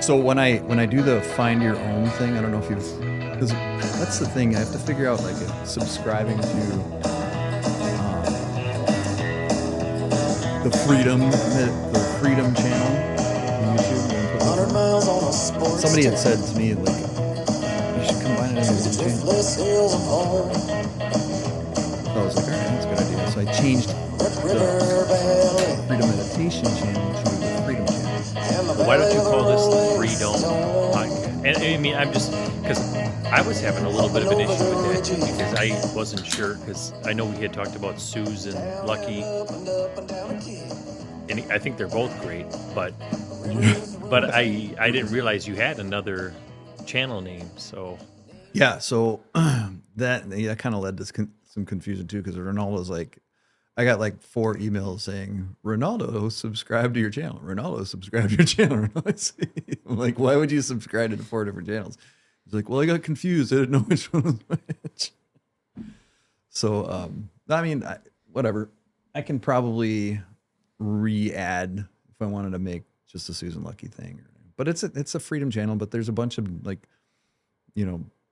So when I do the find your own thing, I don't know if you've, because that's the thing. I have to figure out like subscribing to the Freedom channel on YouTube. Somebody had said to me like you should combine it into one channel. So I was like, all right, that's a good idea. So I changed the Freedom Meditation channel to the Freedom channel. Why don't you call this the Freedom podcast? And I mean, I'm just because I was having a little bit of an issue with that because I wasn't sure because I know we had talked about Tsuzen, Luckey, and I think they're both great, but I didn't realize you had another channel name. So yeah, so that kind of led to some confusion too because Ronaldo's like. I got like 4 emails saying, Ronaldo, subscribe to your channel. Ronaldo, subscribe to your channel. I'm like, why would you subscribe to 4 different channels? He's like, well, I got confused. I didn't know which one was which. So, I mean, whatever. I can probably re-add if I wanted to make just a Tsuzen Luckey thing. But it's a Freedom channel, but there's a bunch of like,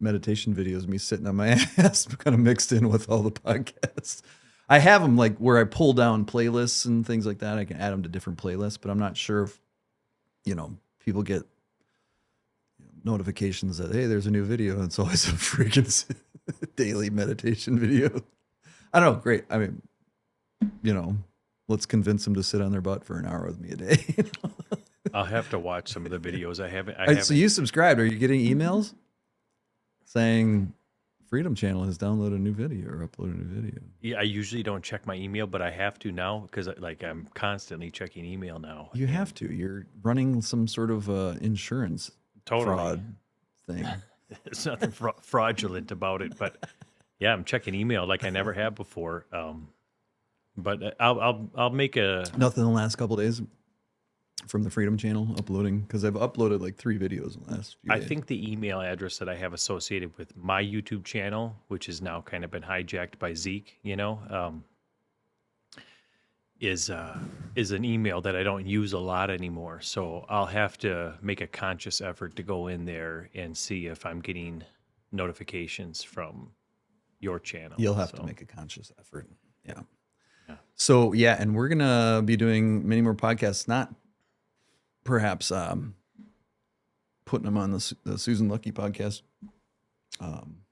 meditation videos of me sitting on my ass kind of mixed in with all the podcasts. I have them like where I pull down playlists and things like that. I can add them to different playlists, but I'm not sure if, people get notifications that, hey, there's a new video. And it's always a freaking daily meditation video. I don't know. Great. I mean, let's convince them to sit on their butt for an hour with me a day. I'll have to watch some of the videos. I haven't. So you subscribed. Are you getting emails saying Freedom Channel has downloaded a new video or uploaded a new video? Yeah, I usually don't check my email, but I have to now because I'm constantly checking email now. You have to. You're running some sort of insurance fraud thing. There's nothing fraudulent about it, but yeah, I'm checking email like I never have before. But I'll make nothing in the last couple of days from the Freedom Channel uploading because I've uploaded like 3 videos in the last few days. I think the email address that I have associated with my YouTube channel, which has now kind of been hijacked by Zeke, is an email that I don't use a lot anymore. So I'll have to make a conscious effort to go in there and see if I'm getting notifications from your channel. You'll have to make a conscious effort. Yeah. So yeah, and we're gonna be doing many more podcasts, not perhaps putting them on the Tsuzen Luckey podcast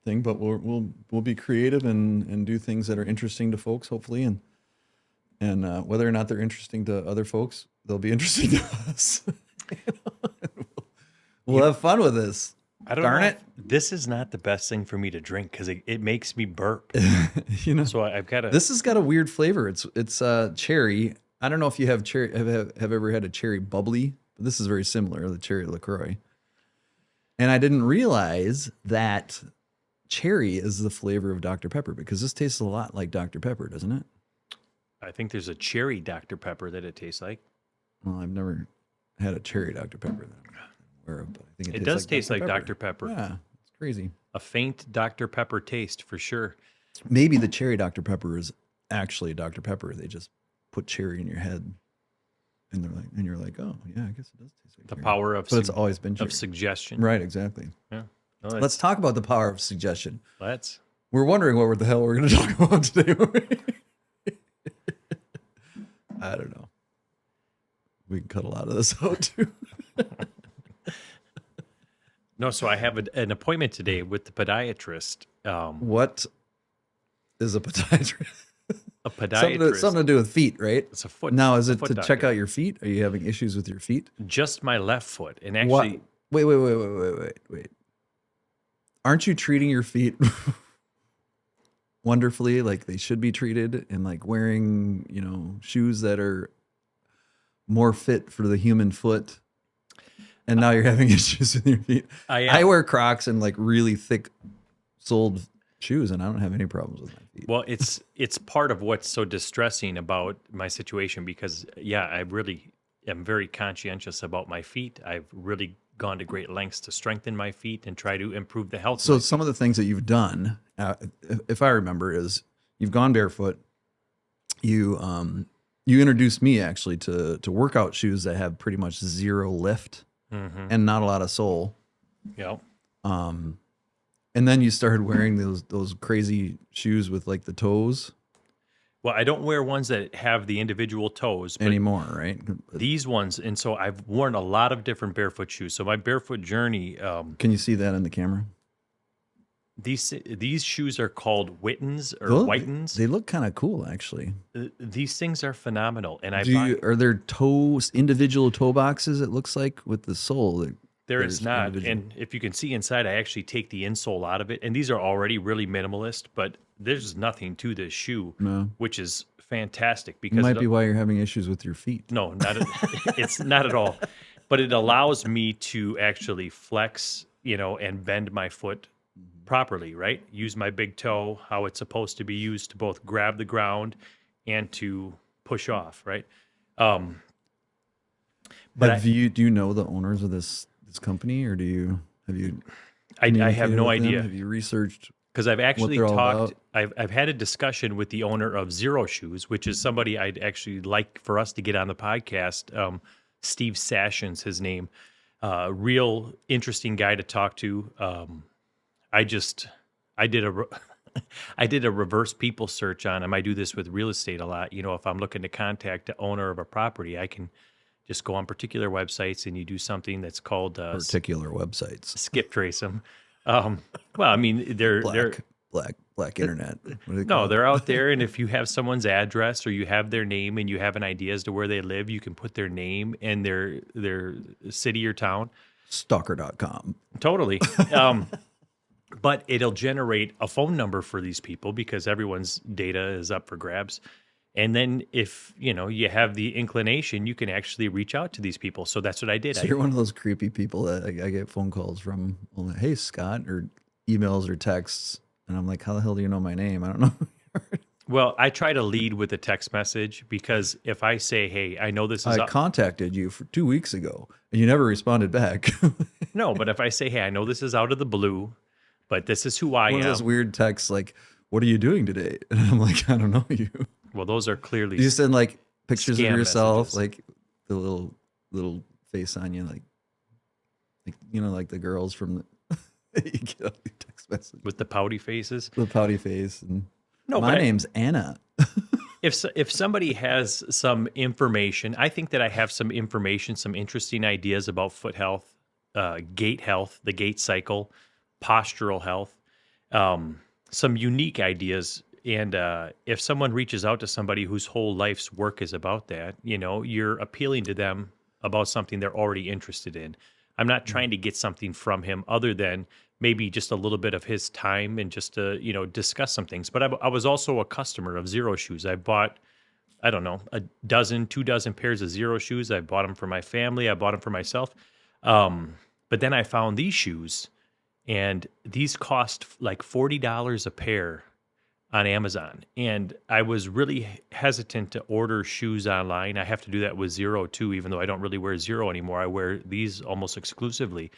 thing, but we'll be creative and do things that are interesting to folks, hopefully, and whether or not they're interesting to other folks, they'll be interesting to us. We'll have fun with this. I don't know. This is not the best thing for me to drink because it makes me burp. So I've got This has got a weird flavor. It's cherry. I don't know if you have cherry. Have ever had a cherry bubbly? But this is very similar, the cherry LaCroix. And I didn't realize that cherry is the flavor of Dr. Pepper because this tastes a lot like Dr. Pepper, doesn't it? I think there's a cherry Dr. Pepper that it tastes like. Well, I've never had a cherry Dr. Pepper that I'm aware of, but I think it does taste like Dr. Pepper. Yeah, it's crazy. A faint Dr. Pepper taste for sure. Maybe the cherry Dr. Pepper is actually Dr. Pepper. They just put cherry in your head. And you're like, oh yeah, I guess it does taste like the cherry. Power of but it's always been cherry. Of suggestion. Right, exactly. Yeah. No, let's talk about the power of suggestion. We're wondering what the hell we're going to talk about today. I don't know. We can cut a lot of this out too. No, so I have an appointment today with the podiatrist. What is a podiatrist? A podiatrist. Something to do with feet, right? It's a foot. Now, is it to doctor. check out your feet? Are you having issues with your feet? Just my left foot. And actually... Wait. Aren't you treating your feet wonderfully like they should be treated and like wearing, shoes that are more fit for the human foot? And now you're having issues with your feet. I wear Crocs and like really thick soled shoes, and I don't have any problems with my feet. Well, it's part of what's so distressing about my situation because, I really am very conscientious about my feet. I've really gone to great lengths to strengthen my feet and try to improve the health. So some of the things that you've done, if I remember, is you've gone barefoot. You introduced me actually to workout shoes that have pretty much zero lift. Mm-hmm. and not a lot of sole. Yep. Um, and then you started wearing those crazy shoes with like the toes Well, I don't wear ones that have the individual toes, but anymore, right? these ones, and so I've worn a lot of different barefoot shoes. So my barefoot journey, Can you see that in the camera? these shoes are called Wittens or Those, Whitens. they look kind of cool, actually. These things are phenomenal, and Are there toes, individual toe boxes? It looks like with the sole. there is there's not. individual. And if you can see inside, I actually take the insole out of it, and these are already really minimalist. But there's nothing to this shoe, No. which is fantastic It because might be why you're having issues with your feet. no, not it's not at all. But it allows me to actually flex, and bend my foot properly, right? Use my big toe how it's supposed to be used to both grab the ground and to push off, right? Um, but Do you know the owners of this company, or have you I have communicated no with them? idea Have you researched? because I've actually they're all talked. I've had a discussion with the owner of Zero Shoes, which is somebody I'd actually like for us to get on the podcast. Steve Sashins, his name, real interesting guy to talk to. I did a I did a reverse people search on him. I do this with real estate a lot. If I'm looking to contact the owner of a property, I can just go on particular websites and you do something that's called Particular websites. skip trace them. Well, I mean, they're Black internet. What do they no, call it? they're out there, and if you have someone's address or you have their name and you have an idea as to where they live, you can put their name and their city or town. Stalker.com. Totally. But it'll generate a phone number for these people because everyone's data is up for grabs. And then if, you have the inclination, you can actually reach out to these people. So that's what I did. So you're one of those creepy people that I get phone calls from. Hey, Scott, or emails or texts, and I'm like, how the hell do you know my name? I don't know. Well, I try to lead with a text message because if I say, hey, I know this is I contacted you for 2 weeks ago, and you never responded back. no, but if I say, hey, I know this is out of the blue, but this is who I One am. of those weird texts like, what are you doing today? And I'm like, I don't know you. Well, those are clearly You send like pictures of scam yourself, messages. like the little face on you, like like the girls from the you get on your text message. with the pouty faces. The pouty face. And No, my but name's Anna. if somebody has some information, I think that I have some information, some interesting ideas about foot health, gait health, the gait cycle, postural health, some unique ideas. And if someone reaches out to somebody whose whole life's work is about that, you're appealing to them about something they're already interested in. I'm not trying to get something from him other than maybe just a little bit of his time and just to, discuss some things. But I was also a customer of Zero Shoes. I bought, I don't know, 2 dozen pairs of Zero Shoes. I bought them for my family. I bought them for myself. But then I found these shoes, and these cost like $40 a pair on Amazon. And I was really hesitant to order shoes online. I have to do that with Zero too, even though I don't really wear Zero anymore. I wear these almost exclusively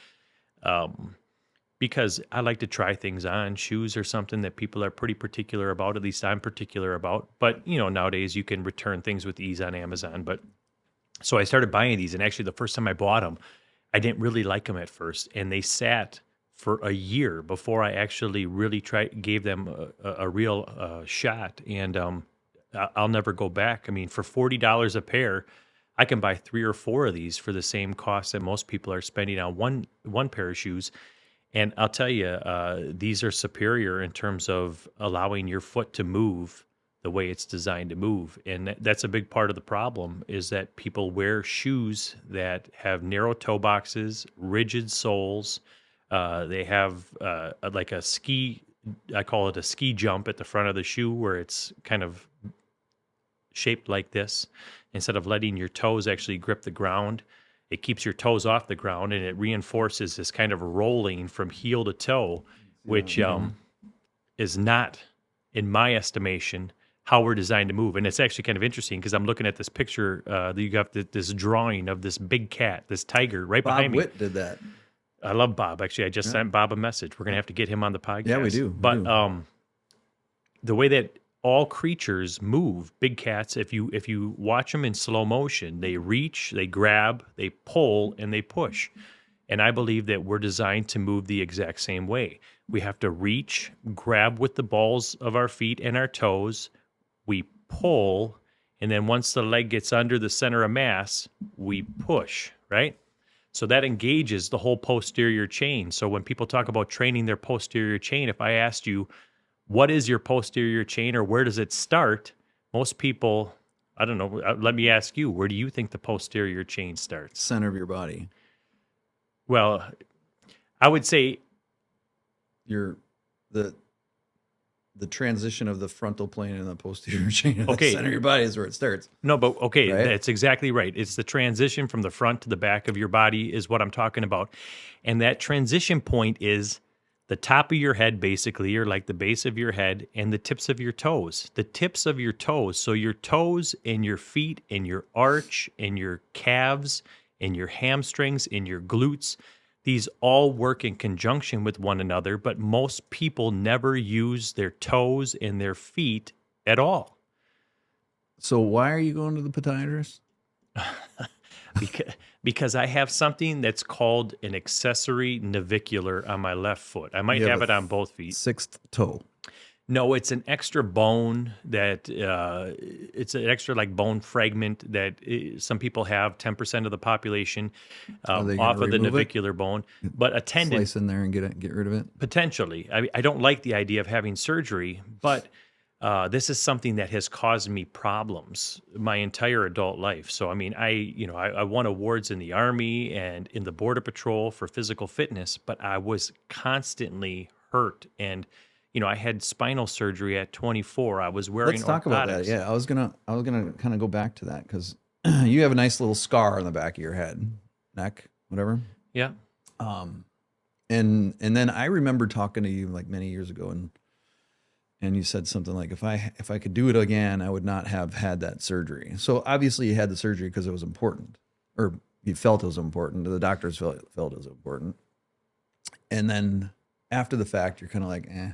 because I like to try things on. Shoes are something that people are pretty particular about, at least I'm particular about. But, nowadays you can return things with ease on Amazon. But so I started buying these, and actually the first time I bought them, I didn't really like them at first. And they sat for a year before I actually really gave them a real shot. And I'll never go back. I mean, for $40 a pair, I can buy 3 or 4 of these for the same cost that most people are spending on one pair of shoes. And I'll tell you, these are superior in terms of allowing your foot to move the way it's designed to move. And that's a big part of the problem, is that people wear shoes that have narrow toe boxes, rigid soles. They have like a ski, I call it a ski jump at the front of the shoe, where it's kind of shaped like this. Instead of letting your toes actually grip the ground, it keeps your toes off the ground, and it reinforces this kind of rolling from heel to toe, which is not, in my estimation, how we're designed to move. And it's actually kind of interesting because I'm looking at this picture. You got this drawing of this big cat, this tiger right behind me. Bob Witt did that. I love Bob. Actually, I just sent Bob a message. We're going to have to get him on the podcast. Yeah, we do. But the way that all creatures move. Big cats, if you watch them in slow motion, they reach, they grab, they pull, and they push. And I believe that we're designed to move the exact same way. We have to reach, grab with the balls of our feet and our toes. We pull, and then once the leg gets under the center of mass, we push, right? So that engages the whole posterior chain. So when people talk about training their posterior chain, if I asked you, what is your posterior chain or where does it start? Most people, I don't know, let me ask you, where do you think the posterior chain starts? Center of your body. Well, I would say Your the transition of the frontal plane and the posterior chain of Okay. the center of your body is where it starts. no, but okay, Right? that's exactly right. It's the transition from the front to the back of your body is what I'm talking about. And that transition point is the top of your head, basically, or like the base of your head, and the tips of your toes. The tips of your toes. So your toes and your feet and your arch and your calves and your hamstrings and your glutes, these all work in conjunction with one another, but most people never use their toes and their feet at all. So why are you going to the podiatrist? Because I have something that's called an accessory navicular on my left foot. I might You have have a it on both feet. Sixth toe. No, it's an extra bone that it's an extra like bone fragment that some people have. 10% of the population Are they gonna off of the remove it? navicular bone, but a tendon Slice in there and get rid of it. potentially. I don't like the idea of having surgery, but this is something that has caused me problems my entire adult life. So I mean, I won awards in the Army and in the Border Patrol for physical fitness, but I was constantly hurt and. I had spinal surgery at 24. I was wearing Let's talk about that. orthotics. Yeah, I was gonna kind of go back to that because you have a nice little scar on the back of your head, neck, whatever. Yeah. And then I remember talking to you like many years ago, and you said something like, if I could do it again, I would not have had that surgery. So obviously you had the surgery because it was important, or you felt it was important. The doctors felt it was important. And then after the fact, you're kind of like, eh.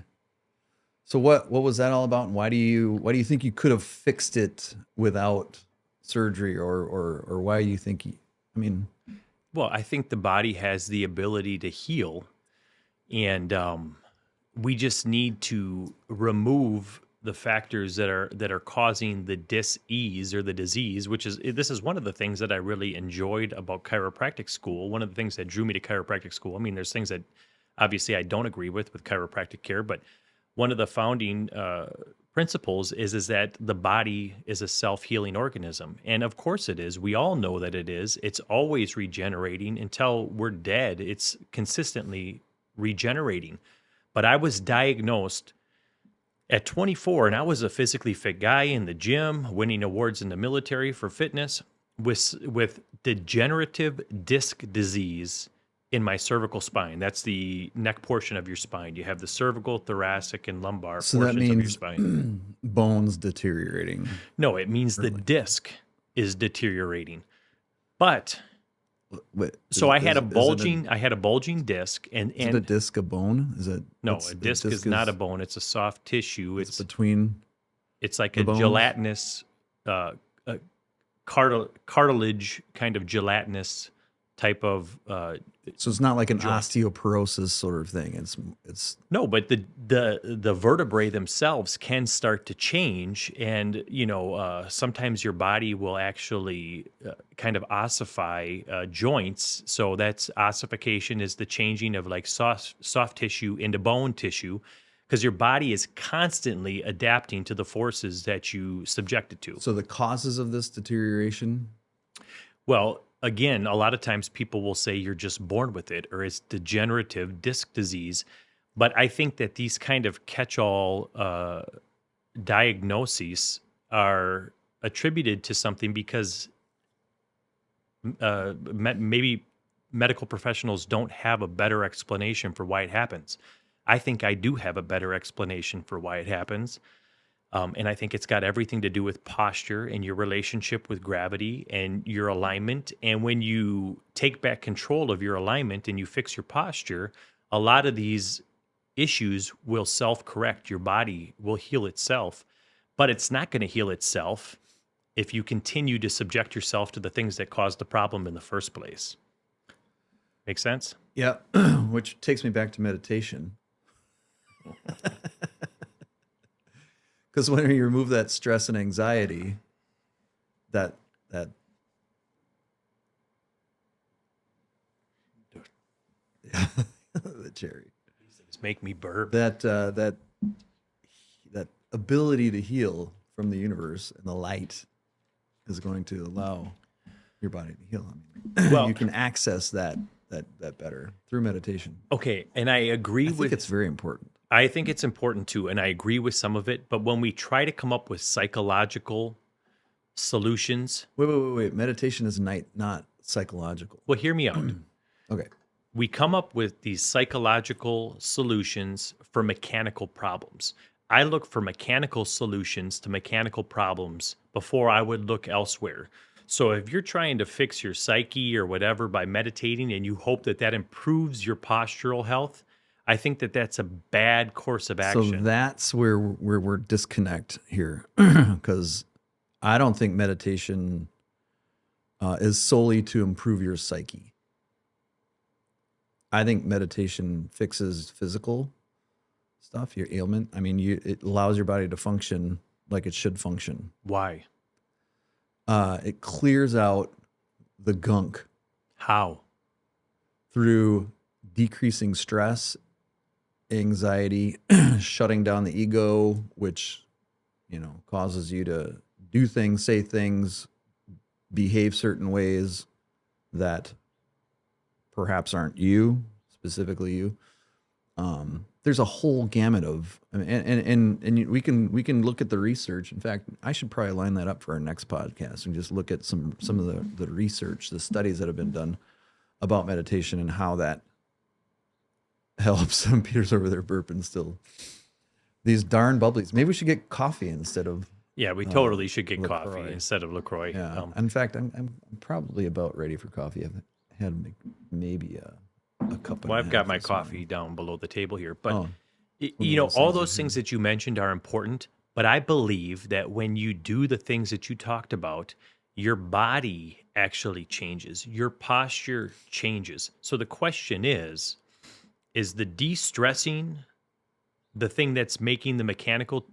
So what was that all about? And why do you think you could have fixed it without surgery, or why do you think Well, I think the body has the ability to heal, and we just need to remove the factors that are causing the dis-ease or the disease, this is one of the things that I really enjoyed about chiropractic school. One of the things that drew me to chiropractic school. I mean, there's things that obviously I don't agree with chiropractic care, but one of the founding principles is that the body is a self-healing organism. And of course it is. We all know that it is. It's always regenerating until we're dead. It's consistently regenerating. But I was diagnosed at 24, and I was a physically fit guy in the gym, winning awards in the military for fitness, with degenerative disc disease in my cervical spine. That's the neck portion of your spine. You have the cervical, thoracic, and lumbar so that portions of your means spine. bones deteriorating? No, it means the disc is deteriorating. But Wait, so I had a bulging disc, and is it a disc a bone? Is it no, a disc is not a bone. It's a soft tissue. It's between. It's like the a bones? gelatinous, cartilage kind of gelatinous type of. So it's not like an joint. osteoporosis sort of thing. It's No, but the vertebrae themselves can start to change, and sometimes your body will actually kind of ossify joints. So that's ossification is the changing of like soft tissue into bone tissue, because your body is constantly adapting to the forces that you subject it to. so the causes of this deterioration. Well, again, a lot of times people will say you're just born with it or it's degenerative disc disease. But I think that these kind of catch-all diagnoses are attributed to something because maybe medical professionals don't have a better explanation for why it happens. I think I do have a better explanation for why it happens. And I think it's got everything to do with posture and your relationship with gravity and your alignment. And when you take back control of your alignment and you fix your posture, a lot of these issues will self-correct. Your body will heal itself. but it's not going to heal itself if you continue to subject yourself to the things that caused the problem in the first place. Make sense? Yeah, which takes me back to meditation. Because when you remove that stress and anxiety, that yeah, the cherry, Just make me burp. that ability to heal from the universe and the light is going to allow your body to heal. I mean, Well- you can access that better through meditation. Okay, and I agree I think with it's very important. I think it's important too, and I agree with some of it, but when we try to come up with psychological solutions, Wait. Meditation is not psychological. well, hear me out. Okay. We come up with these psychological solutions for mechanical problems. I look for mechanical solutions to mechanical problems before I would look elsewhere. So if you're trying to fix your psyche or whatever by meditating and you hope that that improves your postural health, I think that that's a bad course of So action. that's where we're disconnect here, because I don't think meditation is solely to improve your psyche. I think meditation fixes physical stuff, your ailment. I mean, it allows your body to function like it should function. Why? It clears out the gunk How? through decreasing stress, anxiety, shutting down the ego, which, causes you to do things, say things, behave certain ways that perhaps aren't you, specifically you. There's a whole gamut of, and we can look at the research. In fact, I should probably line that up for our next podcast and just look at some of the research, the studies that have been done about meditation and how that helps. Peter's over there burping still. These darn bubblies. Maybe we should get coffee instead of. Yeah, we totally should get LaCroix. coffee instead of LaCroix. Yeah. In fact, I'm probably about ready for coffee. I've had maybe a cup. Well, and I've a got half my this morning. coffee down below the table here, but Oh, all those those things that you mentioned are important. But I believe that when you do the things that you talked about, your body actually changes, your posture changes. So the question is the de-stressing the thing that's making the mechanical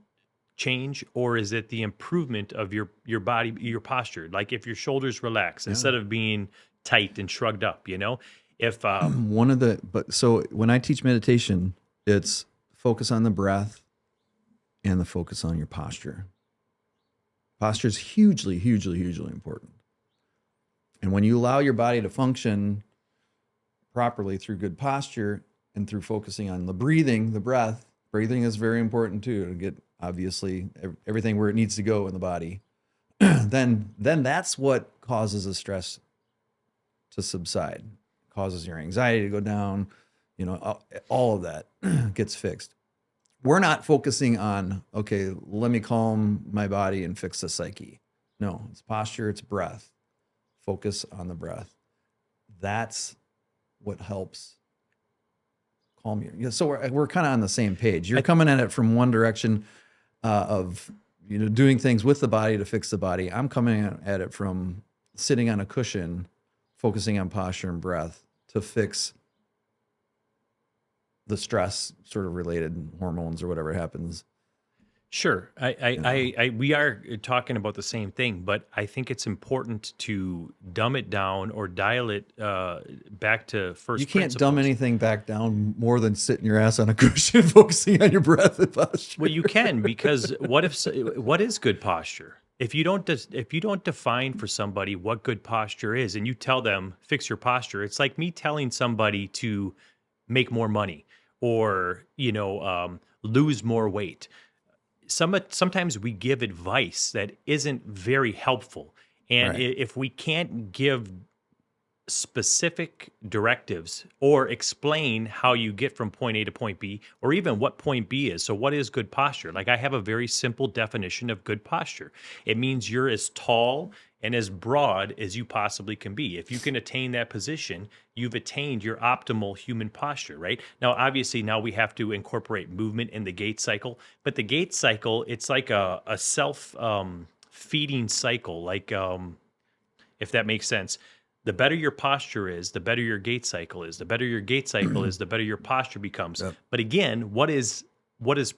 change, or is it the improvement of your body, your posture? Like if your shoulders relax instead of being tight and shrugged up, if so when I teach meditation, it's focus on the breath and the focus on your posture. Posture is hugely, hugely, hugely important. And when you allow your body to function properly through good posture and through focusing on the breathing, the breath, breathing is very important too, to get obviously everything where it needs to go in the body. then that's what causes the stress to subside, causes your anxiety to go down, all of that gets fixed. We're not focusing on, okay, let me calm my body and fix the psyche. No, it's posture, it's breath. Focus on the breath. That's what helps calm you. Yeah, so we're kind of on the same page. You're coming at it from one direction of doing things with the body to fix the body. I'm coming at it from sitting on a cushion, focusing on posture and breath to fix the stress sort of related hormones or whatever happens. Sure, we are talking about the same thing, but I think it's important to dumb it down or dial it back to first. You can't principles. dumb anything back down more than sitting your ass on a cushion, focusing on your breath and posture. Well, you can, because what is good posture? If you don't define for somebody what good posture is, and you tell them fix your posture, it's like me telling somebody to make more money or lose more weight. Sometimes we give advice that isn't very helpful, and Right. if we can't give specific directives or explain how you get from point A to point B, or even what point B is. So what is good posture? Like I have a very simple definition of good posture. It means you're as tall and as broad as you possibly can be. If you can attain that position, you've attained your optimal human posture, right? Now, obviously, now we have to incorporate movement in the gait cycle, but the gait cycle, it's like a self feeding cycle, like if that makes sense. The better your posture is, the better your gait cycle is. The better your gait cycle is, the better your posture becomes. Yep. But again, what is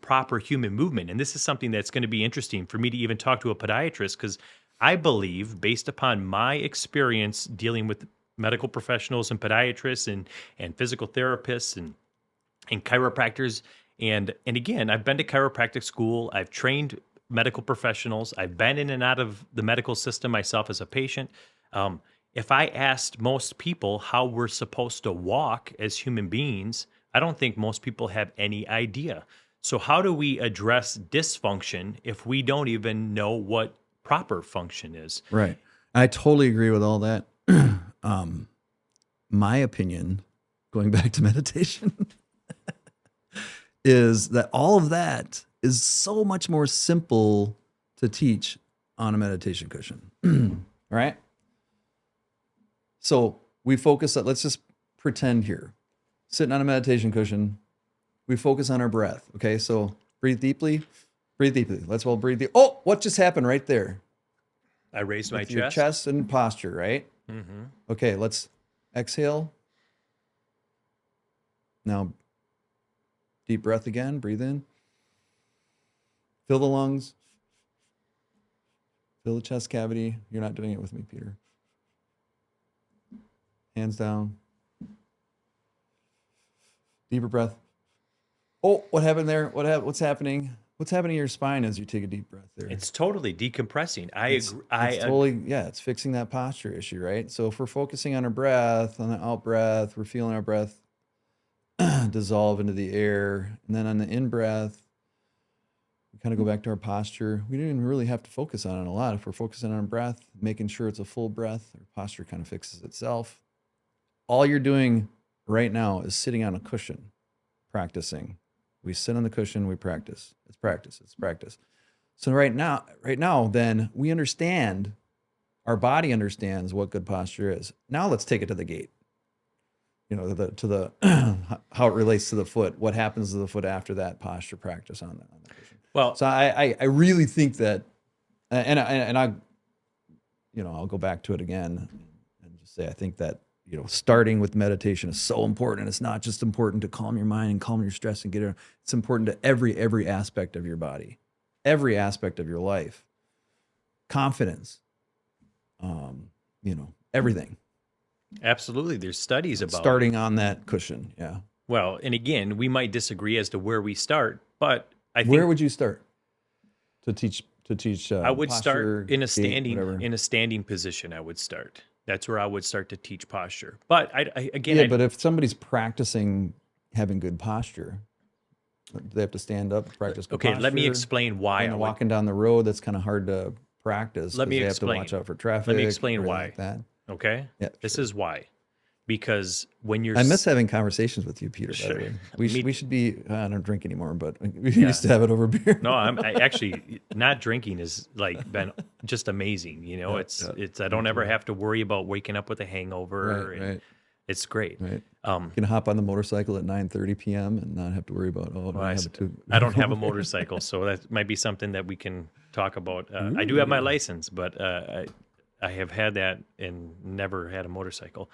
proper human movement? And this is something that's going to be interesting for me to even talk to a podiatrist, because I believe, based upon my experience dealing with medical professionals and podiatrists and physical therapists and chiropractors, and again, I've been to chiropractic school, I've trained medical professionals, I've been in and out of the medical system myself as a patient. If I asked most people how we're supposed to walk as human beings, I don't think most people have any idea. So how do we address dysfunction if we don't even know what proper function is? Right. I totally agree with all that. My opinion, going back to meditation, is that all of that is so much more simple to teach on a meditation cushion. Right? So we focus on, let's just pretend here, sitting on a meditation cushion, we focus on our breath. Okay, so breathe deeply, breathe deeply. Let's all breathe deep. Oh, what just happened right there? I raised my With your chest. chest and posture, right? Mm-hmm. Okay, let's exhale. Now, deep breath again, breathe in. Fill the lungs. Fill the chest cavity. You're not doing it with me, Peter. Hands down. Deeper breath. Oh, what happened there? What's happening? What's happening to your spine as you take a deep breath there? It's totally decompressing. It's totally, yeah, it's fixing that posture issue, right? So if we're focusing on our breath, on the out breath, we're feeling our breath dissolve into the air. And then on the in breath, we kind of go back to our posture. We don't even really have to focus on it a lot. If we're focusing on our breath, making sure it's a full breath, our posture kind of fixes itself. All you're doing right now is sitting on a cushion, practicing. We sit on the cushion, we practice. It's practice, it's practice. So right now, then we understand, our body understands what good posture is. Now let's take it to the gait. You know, to the how it relates to the foot. What happens to the foot after that posture practice on the cushion? Well, So I really think that, and I, you know, I'll go back to it again and just say I think that, you know, starting with meditation is so important. It's not just important to calm your mind and calm your stress and get it. It's important to every aspect of your body, every aspect of your life, confidence, you know, everything. absolutely. There's studies about Starting on that cushion, yeah. Well, and again, we might disagree as to where we start, but I think Where would you start to teach? I would posture, start in a gait, whatever? standing position. I would start. That's where I would start to teach posture. But But if somebody's practicing having good posture, they have to stand up, practice good posture. let me explain why When I they're would. walking down the road, that's kind of hard to practice. Let me 'cause they explain. have to watch out for traffic. Let me explain or anything why. like that. Okay? Yeah, This sure. is why. Because when you're I miss having conversations with you, Peter. By Sure. the way, Me- we should be. I don't drink anymore, but we used to have it over beer. No, I actually not drinking has like been just amazing. You know, Yeah, it's I don't ever have to worry about waking up with a hangover. Right, and right. It's great. Right. You can hop on the motorcycle at 9:30 p.m. and not have to worry about I don't have a motorcycle, so that might be something that we can talk about. I do have my license, but I have had that and never had a motorcycle.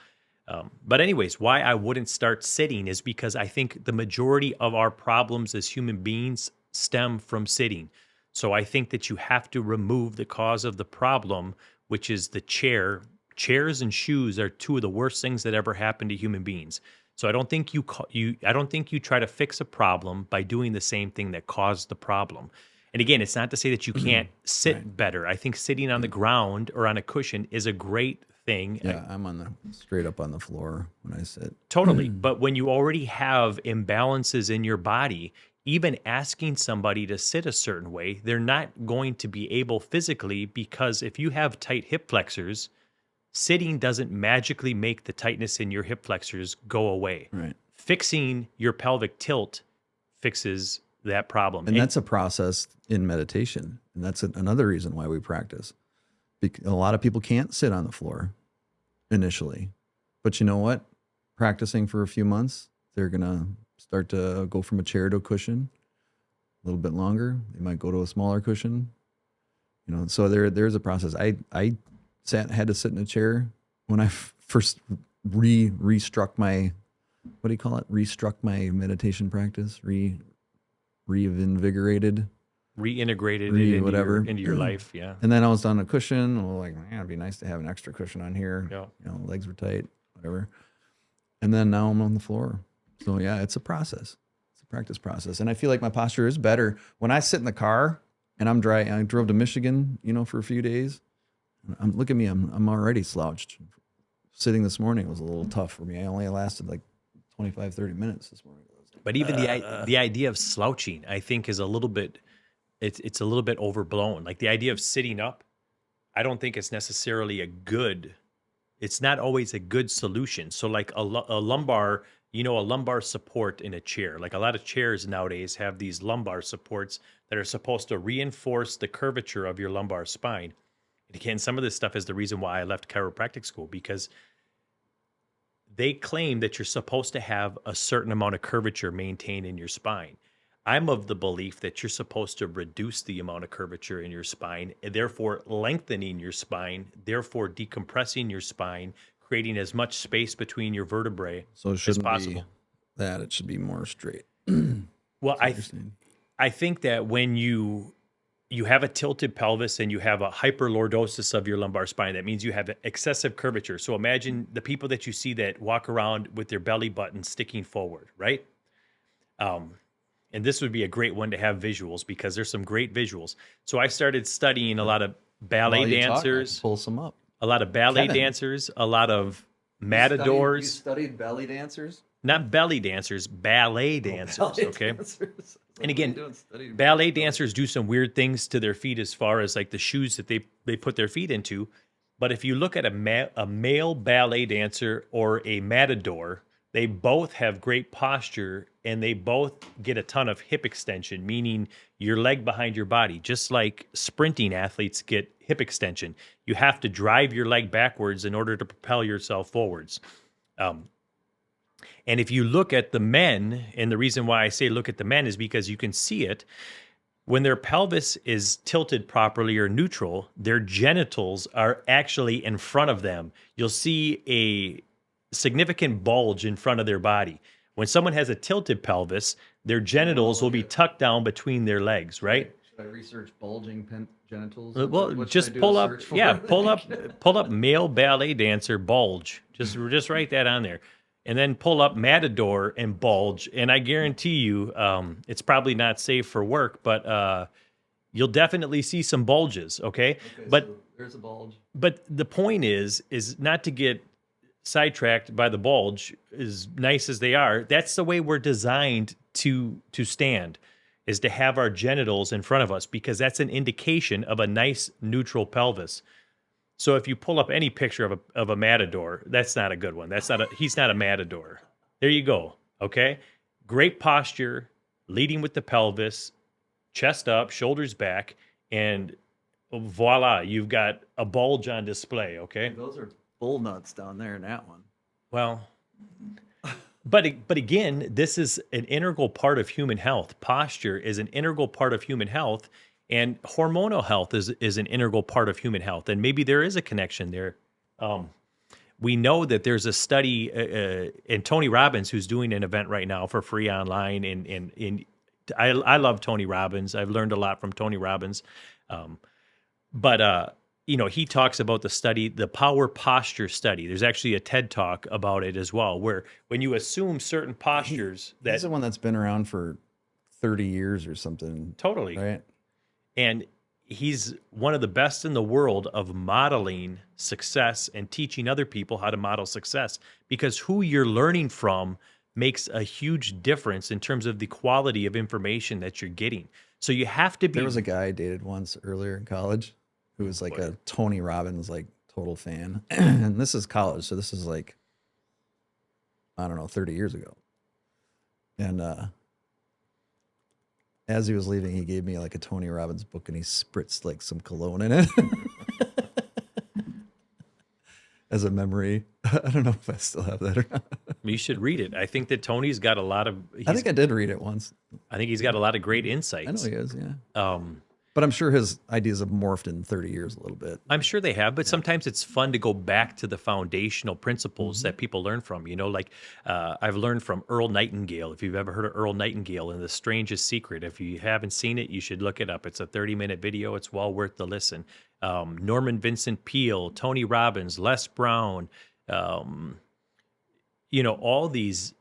But anyways, why I wouldn't start sitting is because I think the majority of our problems as human beings stem from sitting. So I think that you have to remove the cause of the problem, which is the chair. Chairs and shoes are two of the worst things that ever happened to human beings. So I don't think I don't think you try to fix a problem by doing the same thing that caused the problem. And again, it's not to say that you can't sit better. I think sitting on the ground or on a cushion is a great thing. Yeah, I'm straight up on the floor when I sit. Totally. But when you already have imbalances in your body, even asking somebody to sit a certain way, they're not going to be able physically, because if you have tight hip flexors, sitting doesn't magically make the tightness in your hip flexors go away. Right. Fixing your pelvic tilt fixes that problem. And that's a process in meditation. And that's another reason why we practice. A lot of people can't sit on the floor initially, but you know what? Practicing for a few months, they're gonna start to go from a chair to a cushion a little bit longer. They might go to a smaller cushion, So there's a process. I had to sit in a chair when I first restruck my, what do you call it? Restruck my meditation practice, reinvigorated, Reintegrated it whatever into your life. Yeah. And then I was on a cushion. Well, like, man, it'd be nice to have an extra cushion on here. Yeah. Legs were tight, whatever. And then now I'm on the floor. So yeah, it's a process. It's a practice process. And I feel like my posture is better when I sit in the car and I'm dry. I drove to Michigan, for a few days. Look at me. I'm already slouched. Sitting this morning was a little tough for me. I only lasted like 25, 30 minutes this morning. But even the idea of slouching, I think, is a little bit, it's a little bit overblown. Like the idea of sitting up, I don't think it's necessarily it's not always a good solution. So like a lumbar, a lumbar support in a chair. Like a lot of chairs nowadays have these lumbar supports that are supposed to reinforce the curvature of your lumbar spine. And again, some of this stuff is the reason why I left chiropractic school, because they claim that you're supposed to have a certain amount of curvature maintained in your spine. I'm of the belief that you're supposed to reduce the amount of curvature in your spine, and therefore lengthening your spine, therefore decompressing your spine, creating as much space between your vertebrae so it shouldn't as possible. Be that it should be more straight. Well, I think that when you have a tilted pelvis and you have a hyperlordosis of your lumbar spine, that means you have excessive curvature. So imagine the people that you see that walk around with their belly button sticking forward, right? And this would be a great one to have visuals, because there's some great visuals. So I started studying a lot of ballet dancers, pull some up. A lot of ballet dancers, a lot of matadors. You studied belly dancers? Not belly dancers, ballet dancers, okay? Dancers. And again, ballet dancers do some weird things to their feet as far as like the shoes that they put their feet into. But if you look at a male ballet dancer or a matador, they both have great posture and they both get a ton of hip extension, meaning your leg behind your body. Just like sprinting athletes get hip extension, you have to drive your leg backwards in order to propel yourself forwards. And if you look at the men, and the reason why I say look at the men is because you can see it, when their pelvis is tilted properly or neutral, their genitals are actually in front of them. You'll see a significant bulge in front of their body. When someone has a tilted pelvis, their genitals will be tucked down between their legs, right? Should I research bulging genitals? Well, just pull up, pull up male ballet dancer bulge. Just write that on there. And then pull up matador and bulge. And I guarantee you, it's probably not safe for work, but you'll definitely see some bulges, okay? But so there's a bulge. But the point is not to get sidetracked by the bulge, as nice as they are. That's the way we're designed to stand, is to have our genitals in front of us, because that's an indication of a nice neutral pelvis. So if you pull up any picture of a matador, that's not a good one. He's not a matador. There you go. Okay. Great posture, leading with the pelvis, chest up, shoulders back, and voila, you've got a bulge on display. Okay. Those are bull nuts down there in that one. Well, but again, this is an integral part of human health. Posture is an integral part of human health. And hormonal health is an integral part of human health. And maybe there is a connection there. We know that there's a study, and Tony Robbins, who's doing an event right now for free online. And I love Tony Robbins. I've learned a lot from Tony Robbins. But he talks about the study, the power posture study. There's actually a TED Talk about it as well, where when you assume certain postures he's the one that's been around for 30 years or something. Totally. Right. And he's one of the best in the world of modeling success and teaching other people how to model success, because who you're learning from makes a huge difference in terms of the quality of information that you're getting. So you have to be. There was a guy I dated once earlier in college who was like a Tony Robbins, like total fan. And this is college. So this is like, I don't know, 30 years ago. And, as he was leaving, he gave me like a Tony Robbins book and he spritzed like some cologne in it. as a memory. I don't know if I still have that or not. You should read it. I think that Tony's got a lot of. I think I did read it once. I think he's got a lot of great I know insights. he is, yeah. Um, But I'm sure his ideas have morphed in 30 years a little bit. I'm sure they have, but sometimes it's fun to go back to the foundational principles that people learn from. Like I've learned from Earl Nightingale. If you've ever heard of Earl Nightingale and The Strangest Secret, if you haven't seen it, you should look it up. It's a 30-minute video. It's well worth the listen. Norman Vincent Peale, Tony Robbins, Les Brown, all these,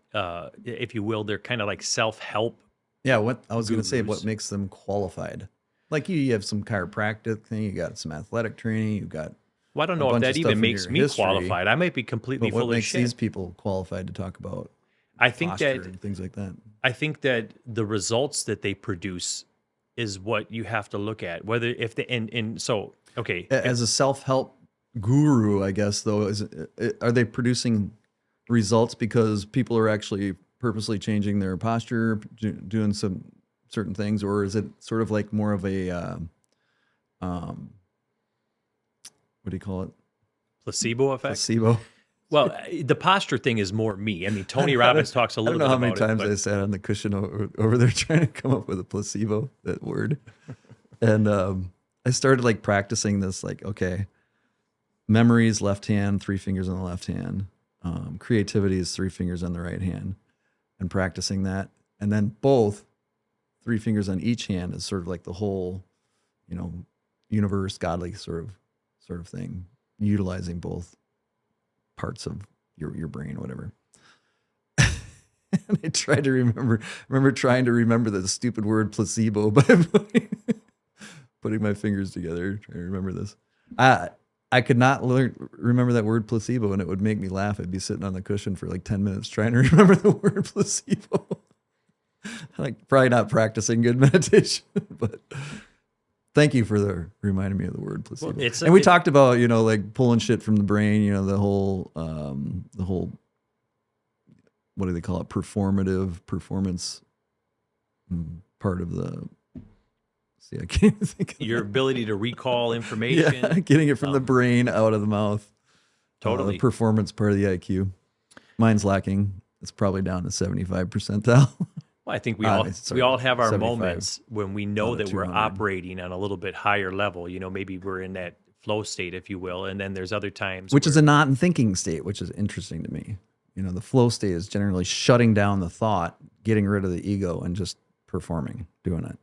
if you will, they're kind of like self-help. Yeah, what I was going to say, Gurus. what makes them qualified? Like you have some chiropractic thing, you got some athletic training, you got. Well, I don't a know if bunch that of even stuff in makes your me history, qualified. I might be completely But what full of makes shit. these people qualified to talk about I think posture that and things like that? I think that the results that they produce is what you have to look at. Whether if the and so okay, As a self-help guru, I guess though, are they producing results because people are actually purposely changing their posture, doing some certain things, or is it sort of like more of a what do you call it? placebo effect. Placebo. Well, the posture thing is more me. I mean, Tony Robbins talks a I little don't know bit how many about times it. I sat on the cushion over there trying to come up with a placebo, that word. And I started like practicing this, like, okay, memory is left hand, 3 fingers on the left hand. Creativity is 3 fingers on the right hand, and practicing that. And then both 3 fingers on each hand is sort of like the whole, universe, godly sort of thing, utilizing both parts of your brain, whatever. And I tried to remember trying to remember the stupid word placebo by putting my fingers together, trying to remember this. I could not remember that word placebo, and it would make me laugh. I'd be sitting on the cushion for like 10 minutes trying to remember the word placebo. Like probably not practicing good meditation, but thank you for reminding me of the word placebo. Well, we talked about, like pulling shit from the brain, the whole, what do they call it? Performance part of the, see, I can't even think of Your that. ability to recall information. Yeah, getting it from the brain out of the mouth. Totally. The performance part of the IQ. Mine's lacking. It's probably down to 75 percentile. Well, I think we Sorry, all have our 75 moments when we know out of that we're 200. operating on a little bit higher level. Maybe we're in that flow state, if you will, and then there's other times Which is a non-thinking state, which is interesting to me. The flow state is generally shutting down the thought, getting rid of the ego, and just performing, doing it.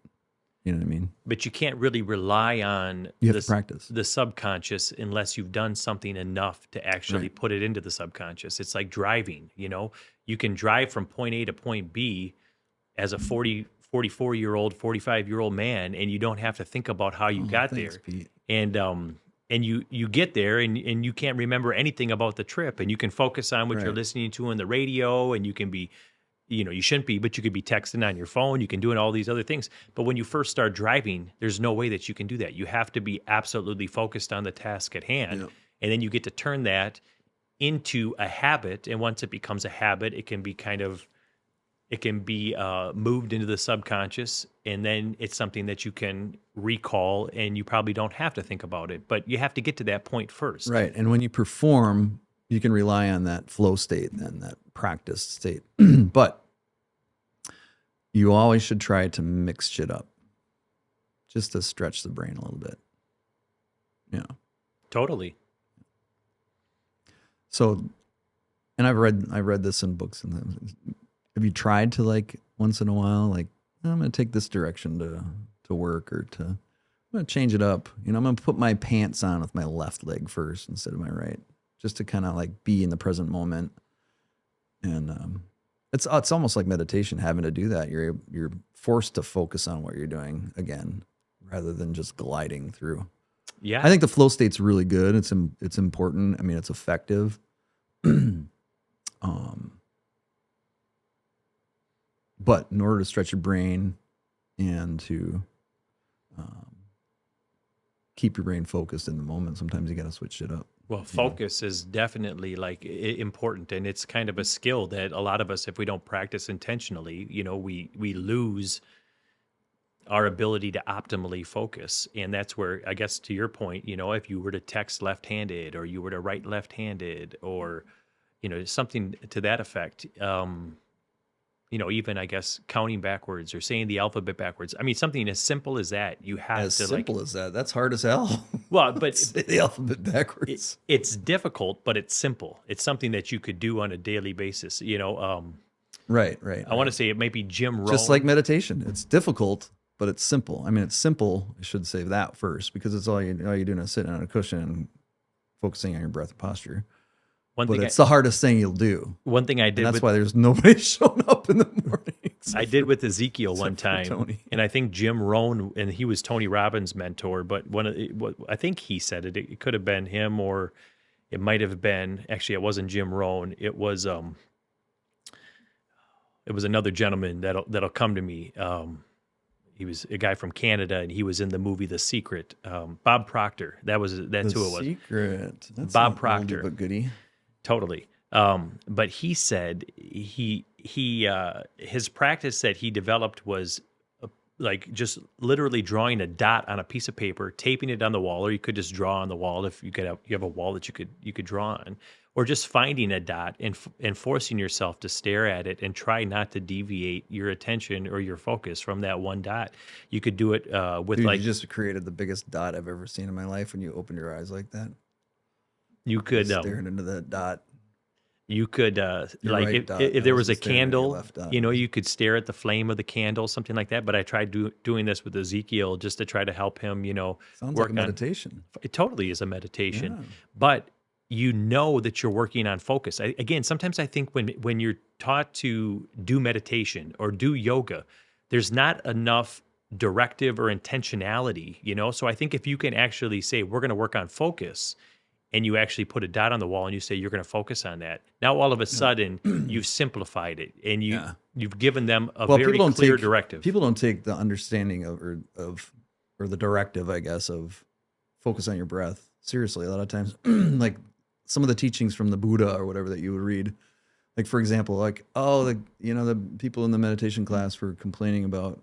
You know what I mean? But you can't really rely on You have to practice. the subconscious unless you've done something enough to actually put it into the subconscious. It's like driving, you can drive from point A to point B as a 44-year-old, 45-year-old man, and you don't have to think about how you got Thanks, there. Pete. And you get there and you can't remember anything about the trip, and you can focus on what you're Right. listening to on the radio, and you can be, you shouldn't be, but you could be texting on your phone, you can do all these other things. But when you first start driving, there's no way that you can do that. You have to be absolutely focused on the task at hand. Yep. And then you get to turn that into a habit. And once it becomes a habit, it can be moved into the subconscious, and then it's something that you can recall, and you probably don't have to think about it, but you have to get to that point first. Right. And when you perform, you can rely on that flow state and that practice state. But you always should try to mix shit up just to stretch the brain a little bit. Totally. So, and I read this in books and things. Have you tried to, like, once in a while, like, I'm going to take this direction to work, or I'm going to change it up. I'm going to put my pants on with my left leg first instead of my right, just to kind of like be in the present moment. And it's almost like meditation, having to do that. You're forced to focus on what you're doing again, rather than just gliding through. Yeah. I think the flow state's really good. It's important. I mean, it's effective. But in order to stretch your brain and to keep your brain focused in the moment, sometimes you got to switch it up. Well, focus is definitely important, and it's kind of a skill that a lot of us, if we don't practice intentionally, we lose our ability to optimally focus. And that's where, I guess, to your point, if you were to text left-handed or you were to write left-handed or, something to that effect, even I guess counting backwards or saying the alphabet backwards. I mean, something as simple as that, you have As to simple as that. That's hard as hell. but Say the alphabet backwards. it's difficult, but it's simple. It's something that you could do on a daily basis. Right. I want to say it might be Jim Rohn. Just like meditation. It's difficult, but it's simple. I mean, it's simple. I should say that first because it's all you're doing is sitting on a cushion and focusing on your breath and posture. But it's the hardest thing you'll do. One thing I did, and that's why there's nobody showing up in the mornings. I did with Ezekiel one time, and I think Jim Rohn, and he was Tony Robbins' mentor. But I think he said it. It could have been him, or it might have been. Actually, it wasn't Jim Rohn. It was another gentleman that'll come to me. He was a guy from Canada, and he was in the movie The Secret. Bob Proctor. That's who it was. The Secret. That's Bob Proctor. But goodie. Totally. But he said his practice that he developed was like just literally drawing a dot on a piece of paper, taping it on the wall, or you could just draw on the wall if you have a wall that you could draw on, or just finding a dot and forcing yourself to stare at it and try not to deviate your attention or your focus from that one dot. You could do it with Dude, you just created the biggest dot I've ever seen in my life when you opened your eyes like that. You could staring into that dot. You could if there was a candle, you could stare at the flame of the candle, something like that. But I tried doing this with Ezekiel just to try to help him, Sounds like a meditation. It totally is a meditation, but that you're working on focus. Sometimes I think when you're taught to do meditation or do yoga, there's not enough directive or intentionality, So I think if you can actually say, we're going to work on focus, and you actually put a dot on the wall and you say, you're going to focus on that. Now, all of a sudden, you've simplified it and you've given them a very clear directive. People don't take the understanding of the directive, I guess, of focus on your breath seriously. A lot of times, like some of the teachings from the Buddha or whatever that you would read, like, for example, like, the people in the meditation class were complaining about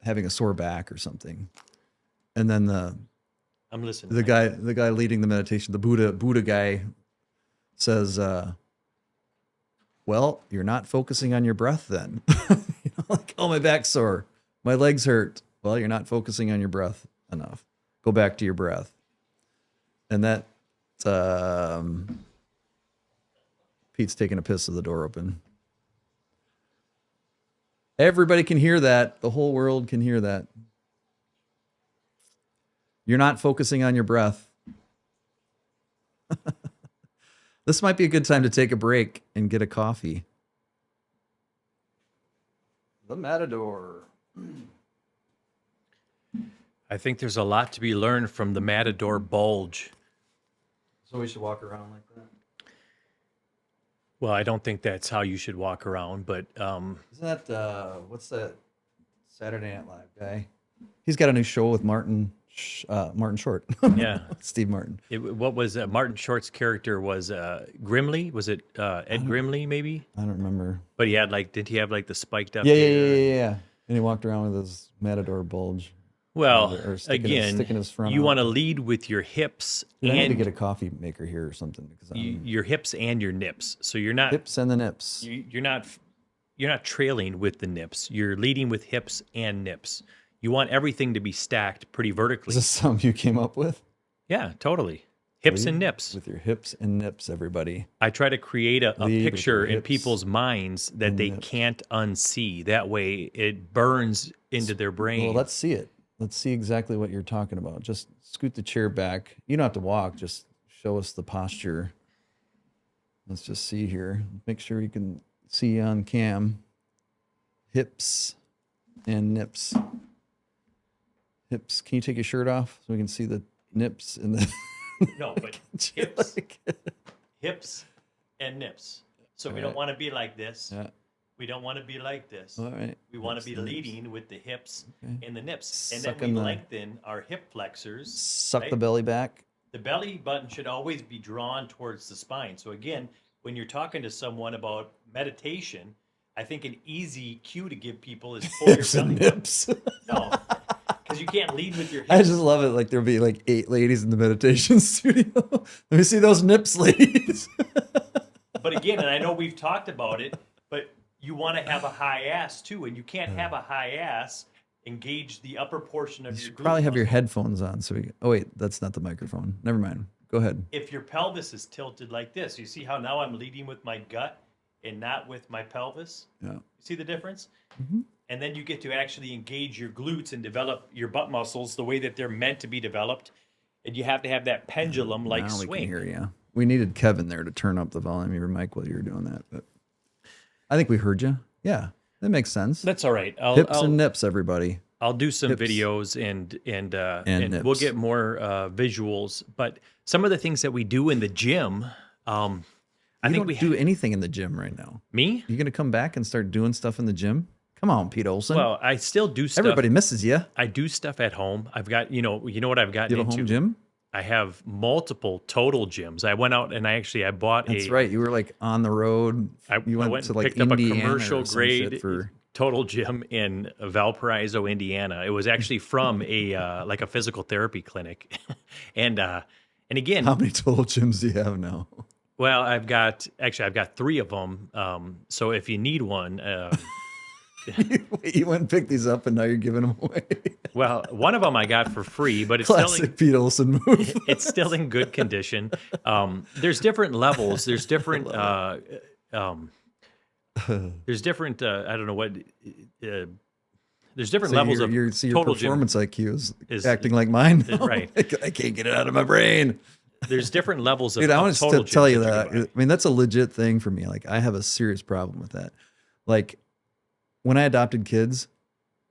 having a sore back or something. And then I'm listening. The guy leading the meditation, the Buddha guy says, well, you're not focusing on your breath then. Like, oh, my back's sore. My legs hurt. Well, you're not focusing on your breath enough. Go back to your breath. And that, Pete's taking a piss with the door open. Everybody can hear that. The whole world can hear that. You're not focusing on your breath. This might be a good time to take a break and get a coffee. The Matador. I think there's a lot to be learned from the Matador bulge. So we should walk around like that? Well, I don't think that's how you should walk around, but... Isn't that, what's that Saturday Night Live guy? He's got a new show with Martin Short. Yeah. Steve Martin. What was Martin Short's character was Grimley? Was it Ed Grimley maybe? I don't remember. But did he have like the spiked up hair? Yeah. And he walked around with his Matador bulge. Well, sticking his front you out. want to lead with your hips I need to get a coffee maker here or something because your hips and your nips. So you're not hips and the nips. You're not trailing with the nips. You're leading with hips and nips. You want everything to be stacked pretty vertically. Is this something you came up with? Yeah, totally. Hips and nips. With your hips and nips, everybody. I try to create a picture in people's minds that they can't unsee. That way it burns into their brain. Well, let's see it. Let's see exactly what you're talking about. Just scoot the chair back. You don't have to walk. Just show us the posture. Let's just see here. Make sure you can see on cam. Hips and nips. Hips. Can you take your shirt off so we can see the nips and the... No, but hips and nips. So we don't want to be like this. Yeah. We don't want to be like this. All right. We want to be leading with the hips and the nips. And then we lengthen our hip flexors. Suck the belly back. The belly button should always be drawn towards the spine. So again, when you're talking to someone about meditation, I think an easy cue to give people is pull your Hips belly and button. nips. No, because you can't lead with your hips. I just love it. Like there'll be like 8 ladies in the meditation studio. Let me see those nips, ladies. But again, and I know we've talked about it, but you want to have a high ass too, and you can't have a high ass engage the upper portion of You your should glute probably have your muscle. headphones on. So we. Oh wait, that's not the microphone. Never mind. Go ahead. If your pelvis is tilted like this, you see how now I'm leading with my gut and not with my pelvis? Yeah. You see the difference? And then you get to actually engage your glutes and develop your butt muscles the way that they're meant to be developed. And you have to have that pendulum like Now we swing. can hear you. We needed Kevin there to turn up the volume of your mic while you were doing that, but I think we heard you. Yeah, that makes sense. That's all right. Hips and nips, everybody. I'll do some Hips. videos and nips. we'll get more visuals. But some of the things that we do in the gym, I You think don't we do anything in the gym right now. me. You gonna come back and start doing stuff in the gym? Come on, Pete Olson. Well, I still do stuff. Everybody misses you. I do stuff at home. I've got you know what I've gotten You have a into. home gym? I have multiple total gyms. I went out and I bought That's a right. You were like on the road. You I went to and like picked up a Indiana commercial or some shit grade for. total gym in Valparaiso, Indiana. It was actually from a like a physical therapy clinic, and again, How many total gyms do you have now? well, I've got 3 of them. So if you need one, You went and picked these up, and now you're giving them away. well, one of them I got for free, but it's still Classic Pete Olson move. it's still in good condition. There's different levels. There's different. There's different. I don't know what. There's different levels of your total gym. performance IQ is is- acting like mine. now. right. I can't get it out of my brain. There's different levels of. Dude, I of want to total tell gyms you that that. you can buy. I mean, that's a legit thing for me. Like, I have a serious problem with that. Like, when I adopted kids,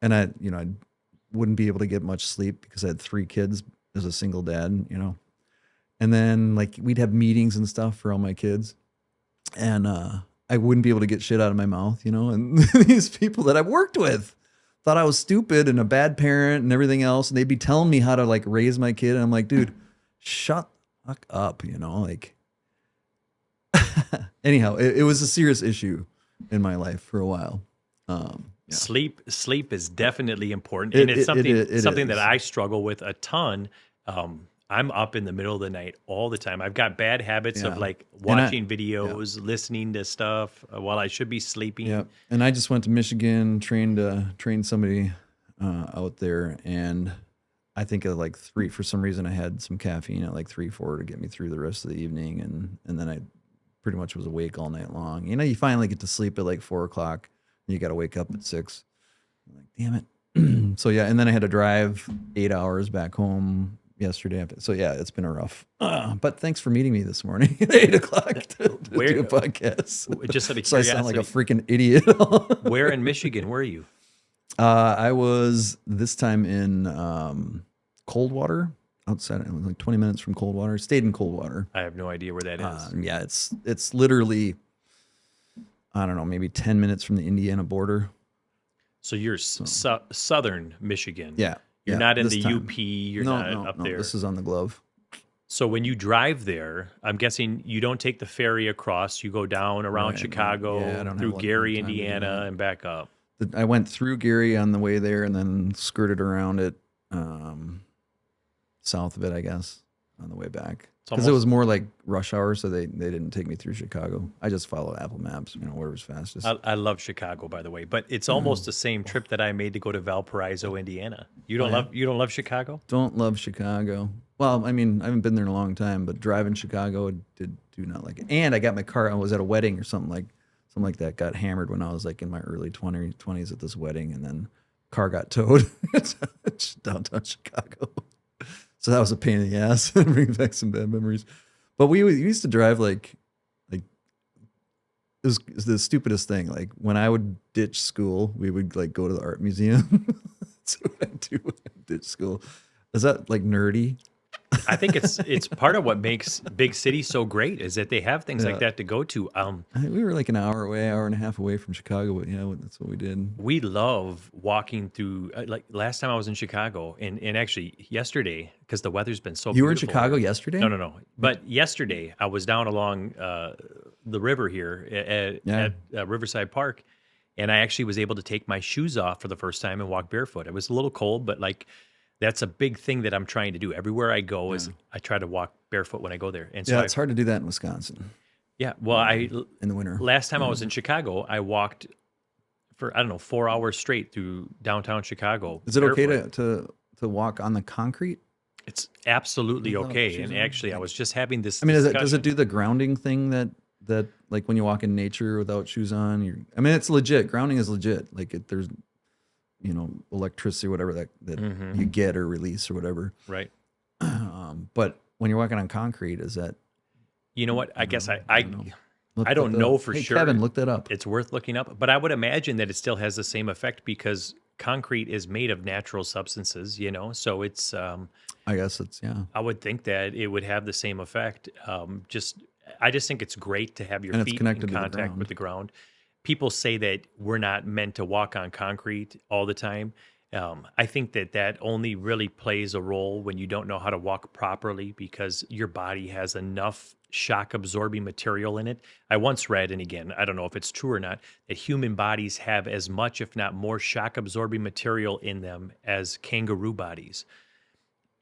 and I wouldn't be able to get much sleep because I had 3 kids as a single dad, and then like we'd have meetings and stuff for all my kids, and I wouldn't be able to get shit out of my mouth, and these people that I've worked with thought I was stupid and a bad parent and everything else, and they'd be telling me how to like raise my kid, and I'm like, dude, shut the fuck up, like. Anyhow, it was a serious issue in my life for a while. Yeah. Sleep is definitely important, and it's something that is. I struggle with a ton. I'm up in the middle of the night all the time. I've got bad habits of Yeah. like And watching videos, listening to stuff while I should be sleeping. Yeah, and I just went to Michigan, trained somebody out there, and I think at like 3, for some reason I had some caffeine at like 3-4 to get me through the rest of the evening, and then I pretty much was awake all night long. You finally get to sleep at like 4 o'clock, and you got to wake up at 6. I'm like, damn it. So yeah, and then I had to drive 8 hours back home yesterday. So yeah, it's been a rough. But thanks for meeting me this morning at 8 o'clock to do a podcast. Just out of So I sound like a curiosity, freaking idiot. where in Michigan were you? I was this time in Coldwater, outside. It was like 20 minutes from Coldwater. Stayed in Coldwater. I have no idea where that is. Yeah, it's literally, I don't know, maybe 10 minutes from the Indiana border. So you're southern Michigan. Yeah. You're yeah, not in this the time. UP. You're No, not no, up no, there. This is on the glove. So when you drive there, I'm guessing you don't take the ferry across. You go down around Right. Chicago, Yeah, I don't have through a lot of Gary, time to do Indiana, that. and back up. I went through Gary on the way there and then skirted around it south of it, I guess, on the way back. Because it was more like rush hour, so they didn't take me through Chicago. I just follow Apple Maps, whatever's fastest. I love Chicago, by the way, but it's almost the same trip that I made to go to Valparaiso, Indiana. You don't love Chicago? Don't love Chicago. Well, I mean, I haven't been there in a long time, but driving Chicago do not like it. And I got my car. I was at a wedding or something like that. Got hammered when I was like in my early 20s at this wedding, and then car got towed downtown Chicago. So that was a pain in the ass. Bringing back some bad memories. But we used to drive like it was the stupidest thing. Like when I would ditch school, we would like go to the art museum. That's what I do when I ditch school. Is that like nerdy? I think it's part of what makes big cities so great is that they have things like that to go to. I think we were like an hour and a half away from Chicago, but yeah, that's what we did. We love walking through. Like last time I was in Chicago, and actually yesterday, because the weather's been so. You were in beautiful Chicago here. yesterday? No. But yesterday I was down along the river here at Riverside Park, And I actually was able to take my shoes off for the first time and walk barefoot. It was a little cold, but like that's a big thing that I'm trying to do. Everywhere I go is I try to walk barefoot when I go there. And so Yeah, it's hard to do that in Wisconsin well, in the winter. last time I was in Chicago, I walked for, I don't know, 4 hours straight through downtown Chicago. Is it okay barefoot. to walk on the concrete? It's absolutely Without okay. shoes And on? actually, I was just having this I mean, does discussion. it do the grounding thing that like when you walk in nature without shoes on? I mean, it's legit. Grounding is legit. Like there's electricity, whatever that you get or release or whatever. Right. But when you're walking on concrete, is that? You know what? I guess I Look don't that know up. for Hey, sure. Kevin, look that up. It's worth looking up, but I would imagine that it still has the same effect because concrete is made of natural substances, so it's, I guess it's I would think that it would have the same effect. I just think it's great to have your And it's feet in connected to the contact ground. with the ground. People say that we're not meant to walk on concrete all the time. I think that only really plays a role when you don't know how to walk properly because your body has enough shock absorbing material in it. I once read, and again, I don't know if it's true or not, that human bodies have as much, if not more, shock absorbing material in them as kangaroo bodies.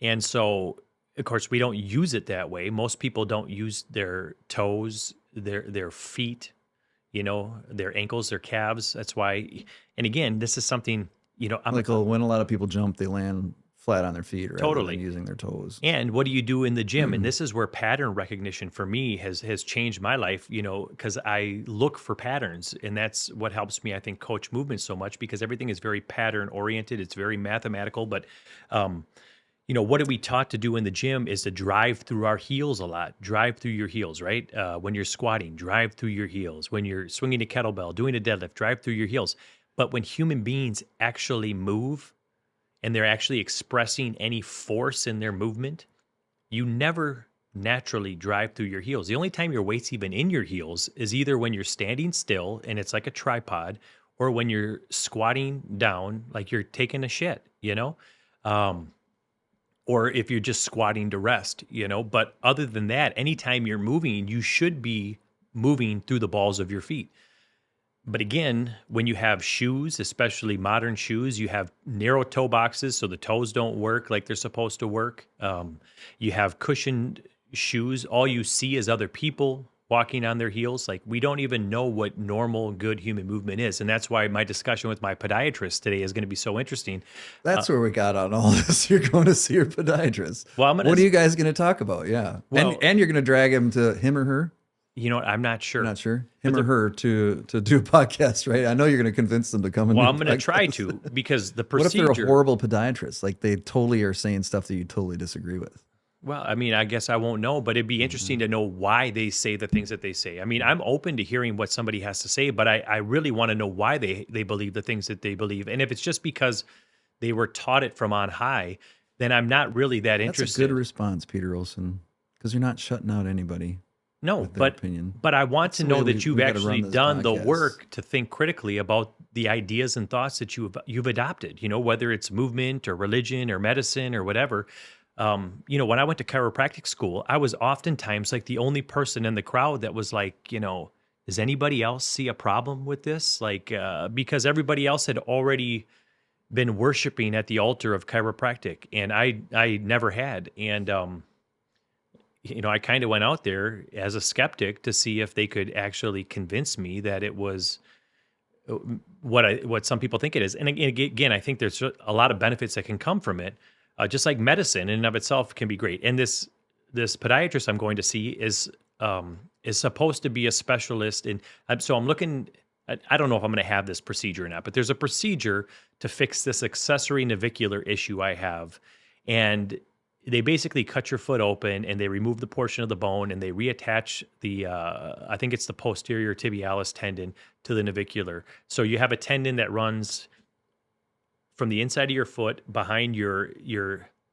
And so, of course, we don't use it that way. Most people don't use their toes, their feet, their ankles, their calves. That's why, and again, this is something, when a lot of people jump, they land flat on their feet rather Totally. than using their toes. And what do you do in the gym? And this is where pattern recognition for me has changed my life, because I look for patterns. And that's what helps me, I think, coach movement so much because everything is very pattern oriented. It's very mathematical. But, what are we taught to do in the gym is to drive through our heels a lot. Drive through your heels, right? When you're squatting, drive through your heels. When you're swinging a kettlebell, doing a deadlift, drive through your heels. But when human beings actually move, and they're actually expressing any force in their movement, you never naturally drive through your heels. The only time your weight's even in your heels is either when you're standing still and it's like a tripod, or when you're squatting down like you're taking a shit, or if you're just squatting to rest, But other than that, anytime you're moving, you should be moving through the balls of your feet. But again, when you have shoes, especially modern shoes, you have narrow toe boxes, so the toes don't work like they're supposed to work. You have cushioned shoes. All you see is other people walking on their heels. Like we don't even know what normal, good human movement is. And that's why my discussion with my podiatrist today is going to be so interesting. That's where we got on all this. You're going to see your podiatrist. Well, what are you guys going to talk about? Yeah. Well, and you're going to drag him or her? You know what? I'm not sure. Not sure. Him or her to do a podcast, right? I know you're going to convince them to come and Well, do I'm going to try podcasts. to because the What if procedure. they're a horrible podiatrist? Like they totally are saying stuff that you totally disagree with. Well, I mean, I guess I won't know, but it'd be interesting to know why they say the things that they say. I mean, I'm open to hearing what somebody has to say, but I really want to know why they believe the things that they believe. And if it's just because they were taught it from on high, then I'm not really that interested. That's a good response, Peter Olson, because you're not shutting out anybody. No, but I want to know that you've actually done the podcast. work to think critically about the ideas and thoughts that you've adopted, whether it's movement or religion or medicine or whatever. When I went to chiropractic school, I was oftentimes like the only person in the crowd that was like, does anybody else see a problem with this? Like, because everybody else had already been worshiping at the altar of chiropractic and I never had. And, I kind of went out there as a skeptic to see if they could actually convince me that it was what some people think it is. And again, I think there's a lot of benefits that can come from it. Just like medicine in and of itself can be great. And this podiatrist I'm going to see is supposed to be a specialist in. So I'm looking. I don't know if I'm going to have this procedure or not, but there's a procedure to fix this accessory navicular issue I have, and they basically cut your foot open and they remove the portion of the bone and they reattach the, I think it's the posterior tibialis tendon to the navicular. So you have a tendon that runs from the inside of your foot behind your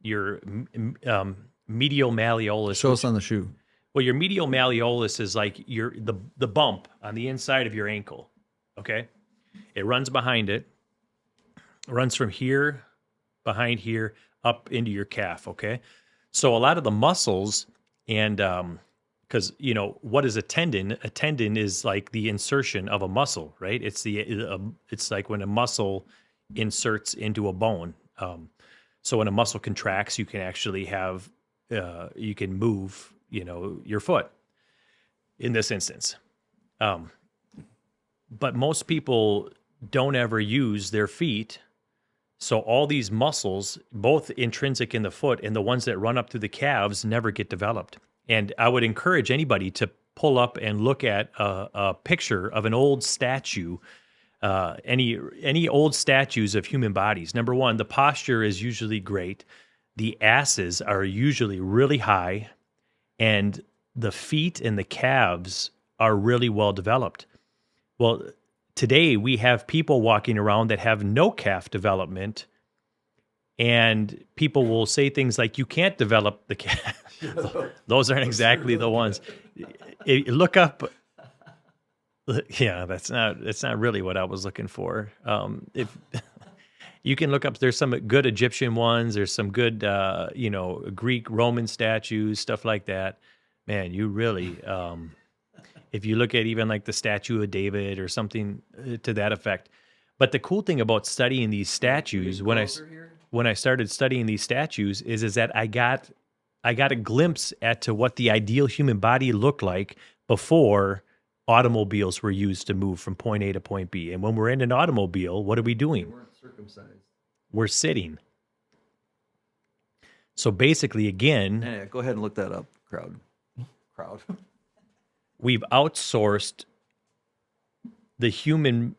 medial malleolus. Show us on the shoe. Well, your medial malleolus is like the bump on the inside of your ankle. Okay, it runs behind it. It runs from here, behind here, up into your calf. Okay, so a lot of the muscles and because what is a tendon? A tendon is like the insertion of a muscle, right? It's like when a muscle inserts into a bone. So when a muscle contracts, you can actually have you can move your foot in this instance. But most people don't ever use their feet. So all these muscles, both intrinsic in the foot and the ones that run up through the calves, never get developed. And I would encourage anybody to pull up and look at a picture of an old statue, any old statues of human bodies. Number one, the posture is usually great. The asses are usually really high, and the feet and the calves are really well developed. Well, today we have people walking around that have no calf development, and people will say things like, you can't develop the calf. Those aren't exactly the ones. Look up. Yeah, that's not really what I was looking for. If you can look up, there's some good Egyptian ones. There's some good, Greek, Roman statues, stuff like that. Man, you really, if you look at even like the statue of David or something to that effect. But the cool thing about studying these statues, when I started studying these statues, is that I got a glimpse to what the ideal human body looked like before automobiles were used to move from point A to point B. And when we're in an automobile, what are we doing? They weren't circumcised. We're sitting. So basically, again, Yeah, go ahead and look that up, crowd. We've outsourced the human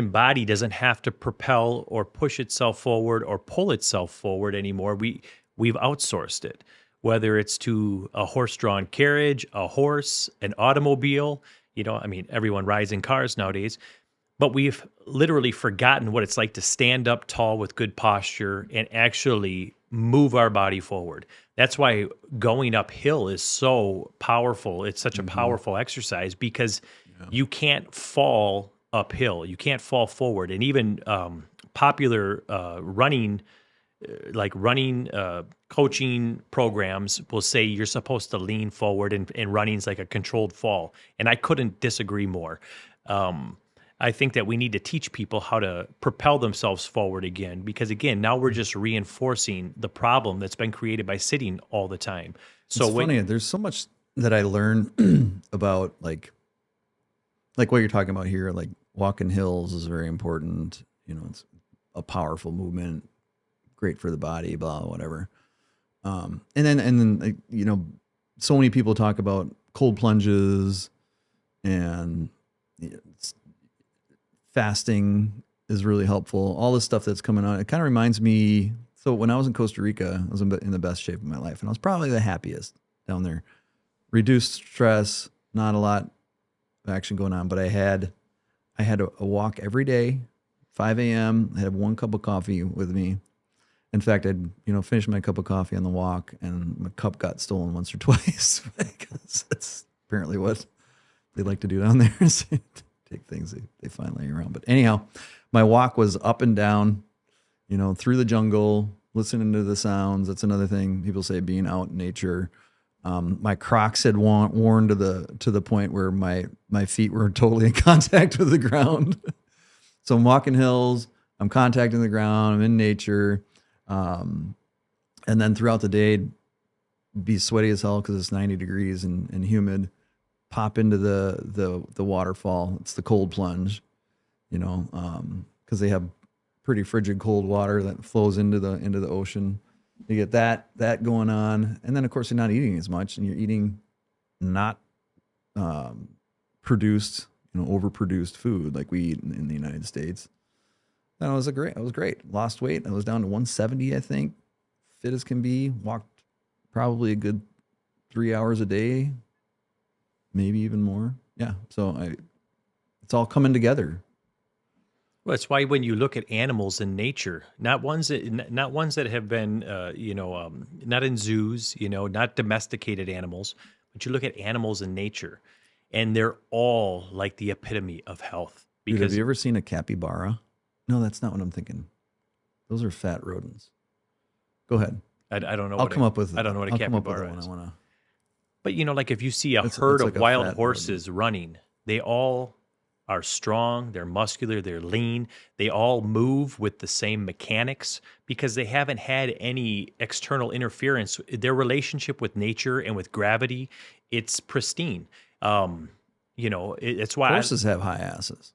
body doesn't have to propel or push itself forward or pull itself forward anymore. We've outsourced it, whether it's to a horse-drawn carriage, a horse, an automobile. Everyone rides in cars nowadays, but we've literally forgotten what it's like to stand up tall with good posture and actually move our body forward. That's why going uphill is so powerful. It's such a powerful exercise because you can't fall uphill. You can't fall forward. And even popular running coaching programs will say you're supposed to lean forward, and running's like a controlled fall. And I couldn't disagree more. I think that we need to teach people how to propel themselves forward again, because again, now we're just reinforcing the problem that's been created by sitting all the time. So it's funny. There's so much that I learned about like what you're talking about here. Like walking hills is very important. It's a powerful movement, great for the body, blah, whatever. And then so many people talk about cold plunges and fasting is really helpful. All this stuff that's coming on, it kind of reminds me. So when I was in Costa Rica, I was in the best shape of my life, and I was probably the happiest down there. Reduced stress, not a lot of action going on, but I had a walk every day, 5 a.m. I had 1 cup of coffee with me. In fact, I'd finish my cup of coffee on the walk, and my cup got stolen once or twice because that's apparently what they like to do down there. Is take things they find laying around. But anyhow, my walk was up and down, through the jungle, listening to the sounds. That's another thing people say, being out in nature. My Crocs had worn to the point where my feet were totally in contact with the ground. So I'm walking hills, I'm contacting the ground, I'm in nature. And then throughout the day, be sweaty as hell because it's 90 degrees and humid. Pop into the waterfall. It's the cold plunge, because they have pretty frigid cold water that flows into the ocean. You get that going on, and then of course you're not eating as much, and you're eating not produced, overproduced food like we eat in the United States. That was great. Lost weight. I was down to 170, I think. Fit as can be. Walked probably a good 3 hours a day. Maybe even more. Yeah. So it's all coming together. Well, it's why when you look at animals in nature, not ones that have been, not in zoos, not domesticated animals, but you look at animals in nature, and they're all like the epitome of health. Dude, have you ever seen a capybara? No, that's not what I'm thinking. Those are fat rodents. Go ahead. I don't know. I'll come up with. I don't know what a capybara is. I want to. But like if you see a It's herd like of a wild fat horses running, they all are strong, they're muscular, they're lean, they all move with the same mechanics because they haven't had any external interference. Their relationship with nature and with gravity, it's pristine. Um, it's why Horses have high asses.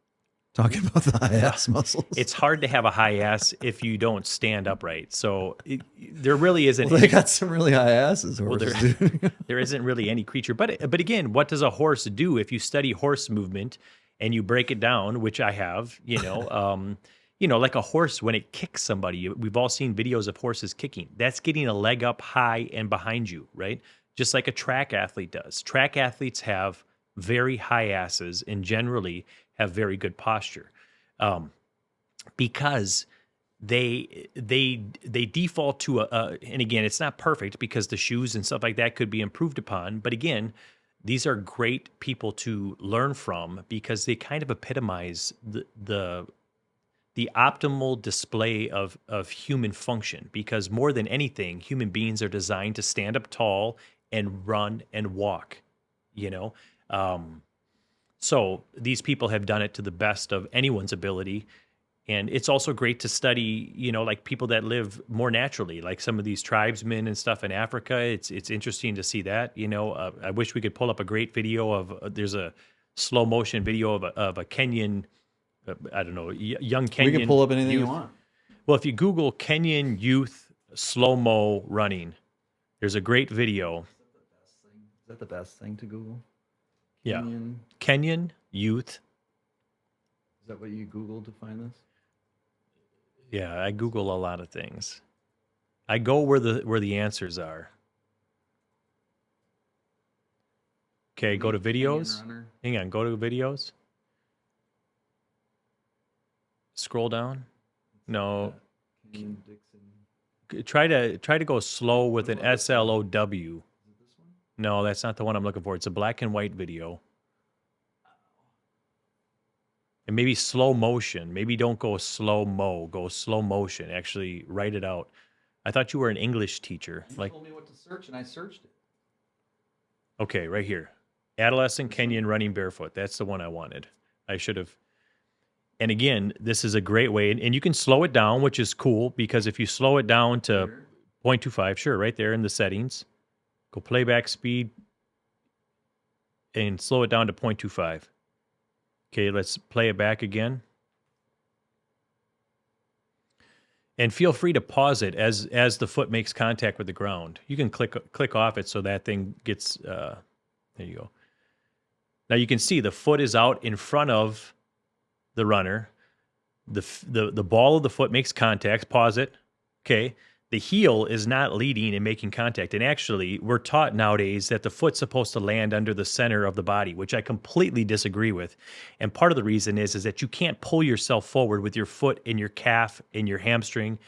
Talking about the high ass muscles. it's hard to have a high ass if you don't stand upright. So there really isn't. Well, they got some really high asses. Well, Horses, dude. there isn't really any creature. But again, what does a horse do? If you study horse movement and you break it down, which I have, like a horse when it kicks somebody, we've all seen videos of horses kicking. That's getting a leg up high and behind you, right? Just like a track athlete does. Track athletes have very high asses and generally have very good posture, because they default to and again, it's not perfect because the shoes and stuff like that could be improved upon, but again, these are great people to learn from because they kind of epitomize the optimal display of human function, because more than anything, human beings are designed to stand up tall and run and walk, you know so these people have done it to the best of anyone's ability. And it's also great to study, like people that live more naturally, like some of these tribesmen and stuff in Africa. It's interesting to see that. I wish we could pull up a great video of. There's a slow motion video of a Kenyan, I don't know, young Kenyan. We can pull up anything youth. you want. Well, if you Google Kenyan youth slow mo running, there's a great video. Is that the best thing to Google? Yeah, Kenyan? Kenyan youth. Is that what you Googled to find this? Yeah, I Google a lot of things. I go where the answers are. Okay, go to videos. Hang on, go to videos. Scroll down. No. Kenyan Dixon. Try to go slow with an SLOW. No, that's not the one I'm looking for. It's a black and white video. And maybe slow motion. Maybe don't go slow-mo. Go slow motion. Actually, write it out. I thought you were an English teacher. You told me what to search, and I searched it. Okay, right here. Adolescent Kenyan running barefoot. That's the one I wanted. I should have. And again, this is a great way. And you can slow it down, which is cool, because if you slow it down to 0.25, sure, right there in the settings, go playback speed and slow it down to 0.25. Okay, let's play it back again. And feel free to pause it as the foot makes contact with the ground. You can click off it so that thing gets, there you go. Now you can see the foot is out in front of the runner. The ball of the foot makes contact. Pause it. Okay. The heel is not leading and making contact. And actually, we're taught nowadays that the foot's supposed to land under the center of the body, which I completely disagree with. And part of the reason is that you can't pull yourself forward with your foot and your calf and your hamstring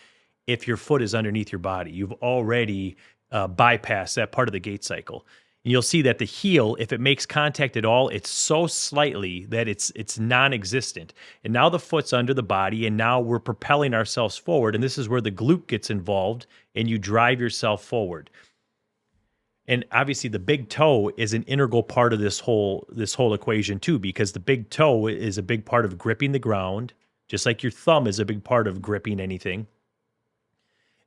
if your foot is underneath your body. You've already bypassed that part of the gait cycle. And you'll see that the heel, if it makes contact at all, it's so slightly that it's non-existent. And now the foot's under the body, and now we're propelling ourselves forward, and this is where the glute gets involved, and you drive yourself forward. And obviously the big toe is an integral part of this whole equation too, because the big toe is a big part of gripping the ground, just like your thumb is a big part of gripping anything.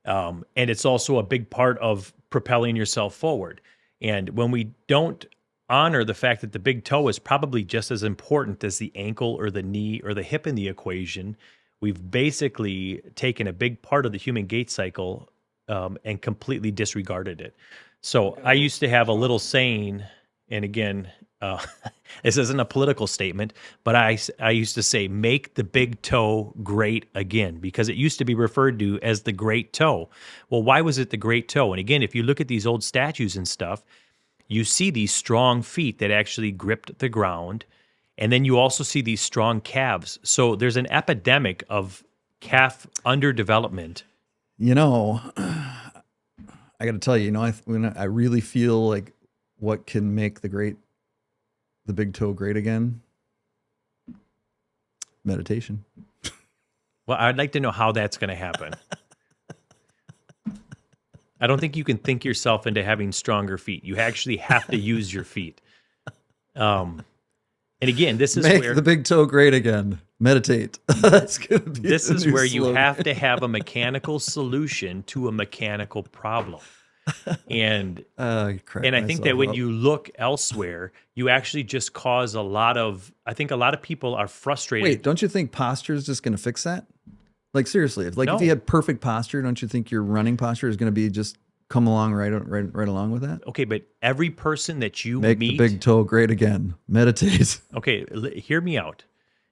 And it's also a big part of propelling yourself forward. And when we don't honor the fact that the big toe is probably just as important as the ankle or the knee or the hip in the equation, we've basically taken a big part of the human gait cycle and completely disregarded it. So I used to have a little saying, and again, this isn't a political statement, but I used to say, make the big toe great again, because it used to be referred to as the great toe. Well, why was it the great toe? And again, if you look at these old statues and stuff, you see these strong feet that actually gripped the ground. And then you also see these strong calves. So there's an epidemic of calf underdevelopment. I got to tell you, I really feel like what can make the big toe great again? Meditation. Well, I'd like to know how that's going to happen. I don't think you can think yourself into having stronger feet. You actually have to use your feet. And again, this is Make where the big toe great again. Meditate. That's gonna be this the is new where you slogan. have to have a mechanical solution to a mechanical problem. And Crack and I think that myself when up. you look elsewhere, you actually just cause I think a lot of people are frustrated. Wait, don't you think posture is just going to fix that? Like seriously, if No. you had perfect posture, don't you think your running posture is going to be just come along right along with that? Okay, but every person that you Make meet, the big toe great again. Meditate. okay, hear me out.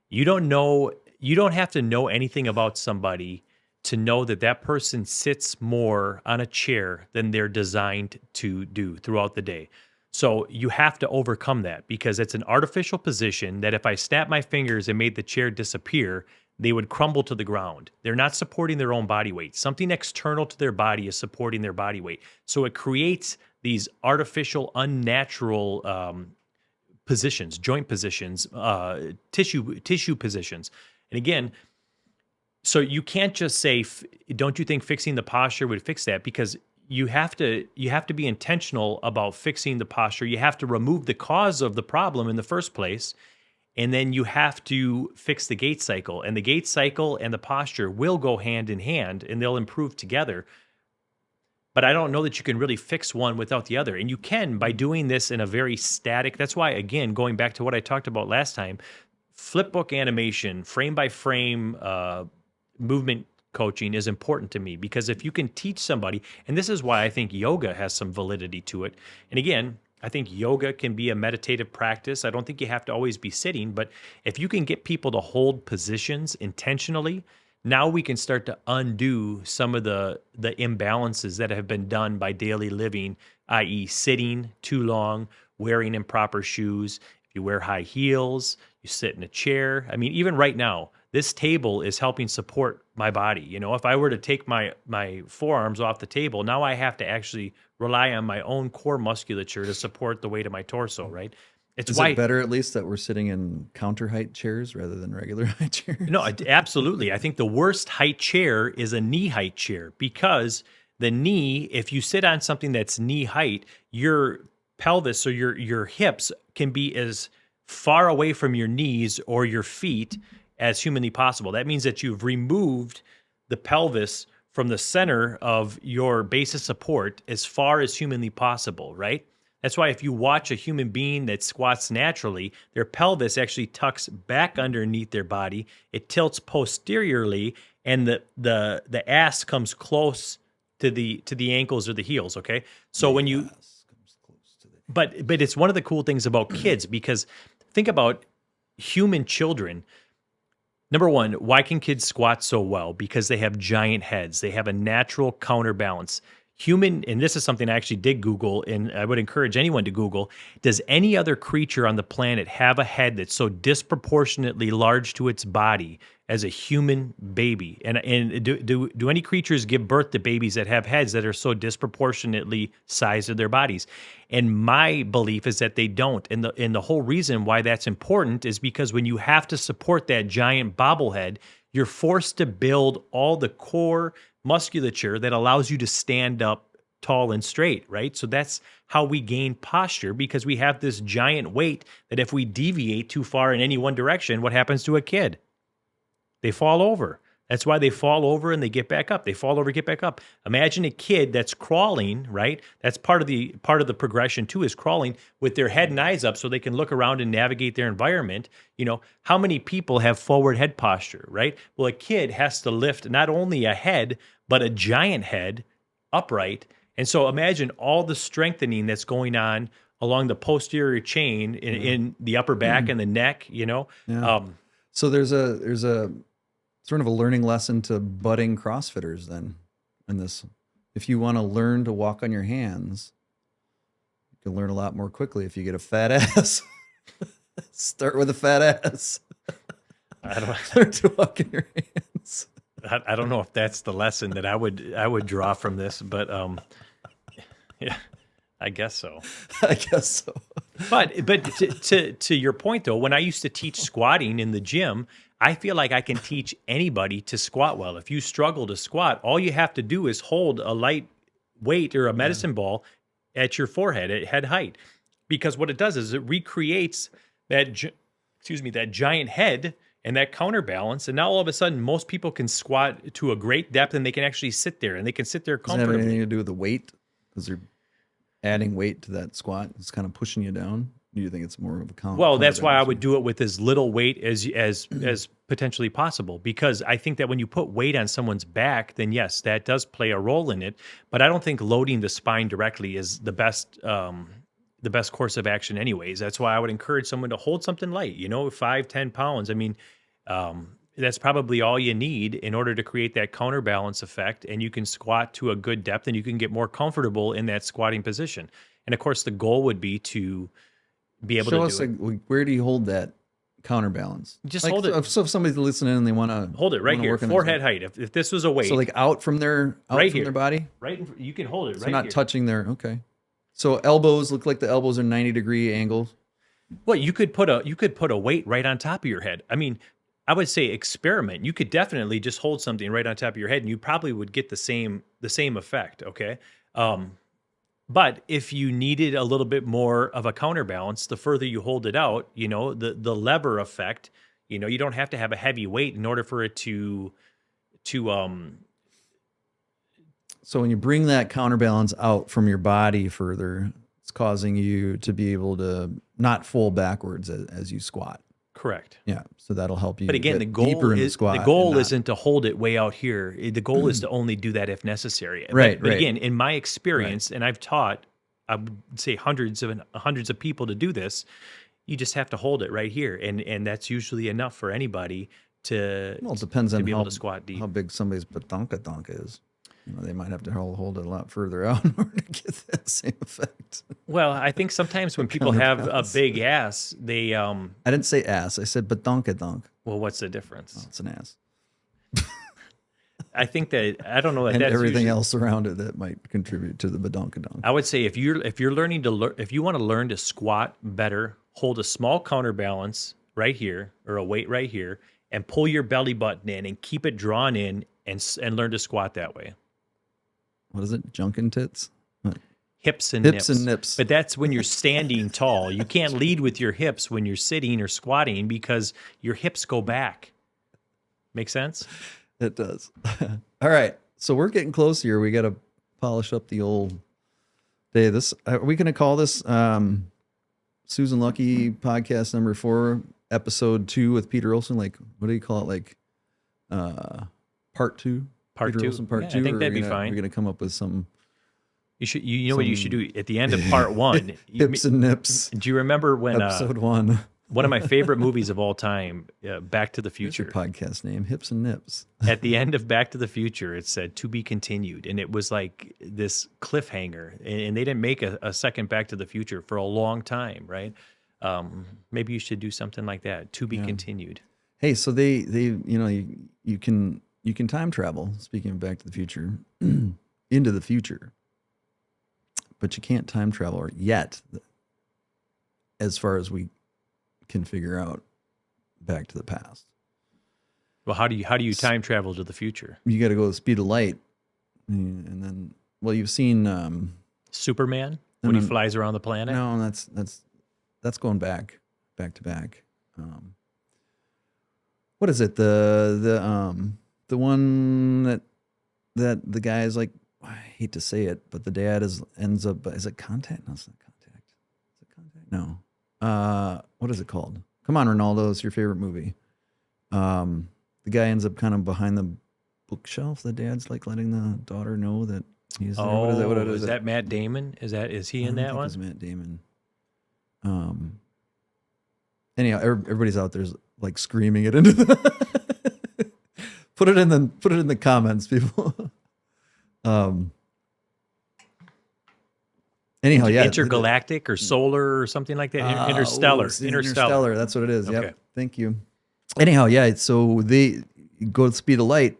You don't have to know anything about somebody to know that that person sits more on a chair than they're designed to do throughout the day. So you have to overcome that because it's an artificial position that if I snap my fingers and made the chair disappear, they would crumble to the ground. They're not supporting their own body weight. Something external to their body is supporting their body weight. So it creates these artificial, unnatural positions, joint positions, tissue positions. And again, so you can't just say, don't you think fixing the posture would fix that? Because you have to be intentional about fixing the posture. You have to remove the cause of the problem in the first place. And then you have to fix the gait cycle. And the gait cycle and the posture will go hand in hand and they'll improve together. But I don't know that you can really fix one without the other. And you can by doing this in a very static. That's why, again, going back to what I talked about last time, flipbook animation, frame by frame movement coaching is important to me because if you can teach somebody, and this is why I think yoga has some validity to it. And again, I think yoga can be a meditative practice. I don't think you have to always be sitting, but if you can get people to hold positions intentionally, now we can start to undo some of the imbalances that have been done by daily living, i.e. sitting too long, wearing improper shoes. If you wear high heels, you sit in a chair. I mean, even right now, this table is helping support my body. You know, if I were to take my forearms off the table, now I have to actually rely on my own core musculature to support the weight of my torso, right? It's Is why it better at least that we're sitting in counter height chairs rather than regular height chairs? No, absolutely. I think the worst height chair is a knee height chair because the knee, if you sit on something that's knee height, your pelvis or your hips can be as far away from your knees or your feet as humanly possible. That means that you've removed the pelvis from the center of your base of support as far as humanly possible, right? That's why if you watch a human being that squats naturally, their pelvis actually tucks back underneath their body. It tilts posteriorly, and the ass comes close to the ankles or the heels. Okay, so when you, Yes, comes close to the- but it's one of the cool things about kids because think about human children. Number one, why can kids squat so well? Because they have giant heads. They have a natural counterbalance. Human, and this is something I actually did Google, and I would encourage anyone to Google, does any other creature on the planet have a head that's so disproportionately large to its body as a human baby? And do any creatures give birth to babies that have heads that are so disproportionately sized to their bodies? And my belief is that they don't. And the whole reason why that's important is because when you have to support that giant bobblehead, you're forced to build all the core musculature that allows you to stand up tall and straight, right? So that's how we gain posture because we have this giant weight that if we deviate too far in any one direction, what happens to a kid? They fall over. That's why they fall over and they get back up. They fall over, get back up. Imagine a kid that's crawling, right? That's part of the progression too, is crawling with their head and eyes up so they can look around and navigate their environment. You know, how many people have forward head posture, right? Well, a kid has to lift not only a head, but a giant head upright. And so imagine all the strengthening that's going on along the posterior chain in the upper back and the neck, you know? Yeah. So there's a sort of a learning lesson to budding CrossFitters then in this. If you want to learn to walk on your hands, you can learn a lot more quickly if you get a fat ass. Start with a fat ass. I don't, Learn to walk in your hands. I don't know if that's the lesson that I would draw from this, but yeah, I guess so. I guess so. But to your point though, when I used to teach squatting in the gym, I feel like I can teach anybody to squat well. If you struggle to squat, all you have to do is hold a light weight or a medicine ball at your forehead at head height, because what it does is it recreates that giant head and that counterbalance, and now all of a sudden most people can squat to a great depth, and they can actually sit there, and they can sit there Does it have comfortably. anything to do with the weight? Because they're adding weight to that squat. It's kind of pushing you down. Do you think it's more of a counter? Well, that's why I would do it with as little weight as potentially possible, because I think that when you put weight on someone's back, then yes, that does play a role in it. But I don't think loading the spine directly is the best course of action anyways. That's why I would encourage someone to hold something light, 5-10 pounds. I mean, that's probably all you need in order to create that counterbalance effect, and you can squat to a good depth, and you can get more comfortable in that squatting position. And of course, the goal would be to be able Show to us do it. like, where do you hold that counterbalance? Just like, hold it. So if somebody's listening and they want to Hold it right here, forehead height. If this was a weight, so like out from their body, you can hold it so right not here. touching their So elbows look like the elbows are 90-degree angles. Well, you could put a weight right on top of your head. I mean, I would say experiment. You could definitely just hold something right on top of your head, and you probably would get the same effect. Okay. But if you needed a little bit more of a counterbalance, the further you hold it out, the lever effect, you don't have to have a heavy weight in order for it to So when you bring that counterbalance out from your body further, it's causing you to be able to not fall backwards as you squat. correct. Yeah, so that'll help you. But again, get the goal deeper in is squat the goal and not- isn't to hold it way out here. The goal is to only do that if necessary. Right, But right. again, in my experience, and I've taught, I would say hundreds of people to do this. You just have to hold it right here, and that's usually enough for anybody to. Well, it depends to on be how, able to squat deep. how big somebody's badonkadonk is. They might have to hold it a lot further out in order to get that same effect. Well, I think sometimes when people have a Counterbalance. big ass, they I didn't say ass. I said badonkadonk. well, what's the difference? Oh, it's an ass. I think that I don't know that And that's everything usually- else around it that might contribute to the badonkadonk. I would say if you want to learn to squat better, hold a small counterbalance right here or a weight right here, and pull your belly button in and keep it drawn in, and learn to squat that way. What is it? Junkin' tits? Hips and Hips nips. and nips. But that's when you're standing tall. You can't lead with your hips when you're sitting or squatting because your hips go back. Make sense? It does. All right. So we're getting close here. We got to polish up the old day. Are we going to call this Tsuzen Luckey podcast number 4, episode 2 with Peter Olson? Like, what do you call it? Like, part 2? Part Peter 2. Olson part Yeah, 2? I think Or that'd we're be gonna- fine. We're going to come up with some You should. You know what you should do at the end of part 1. hips and nips. Do you remember when Episode 1. one of my favorite movies of all time, Back to the What's your Future? podcast name? Hips and nips. At the end of Back to the Future, it said "to be continued," and it was like this cliffhanger. And they didn't make a second Back to the Future for a long time, right? Maybe you should do something like that. To be continued. Hey, so they you can time travel, speaking of Back to the Future, into the future. But you can't time travel yet, as far as we can figure out back to the past. Well, how do you time travel to the future? You got to go the speed of light. And then, well, you've seen Superman No, when no, he flies around the planet. no, that's going back to back. What is it? The one that the guy is like, I hate to say it, but the dad ends up, is it Contact? No, it's not Contact. Is it Contact? No. What is it called? Come on, Ronaldo, it's your favorite movie. The guy ends up kind of behind the bookshelf. The dad's like letting the daughter know that he's there. Oh, What is it? that Matt Damon? Is he I in don't that think one? It's Matt Damon. Anyhow, everybody's out there's like screaming it into the put it in the comments, people. Anyhow, yeah, Intergalactic or solar or something like that. Interstellar. It's Interstellar. That's what it is. Okay. Yep. Thank you. Anyhow, yeah. So they go at the speed of light.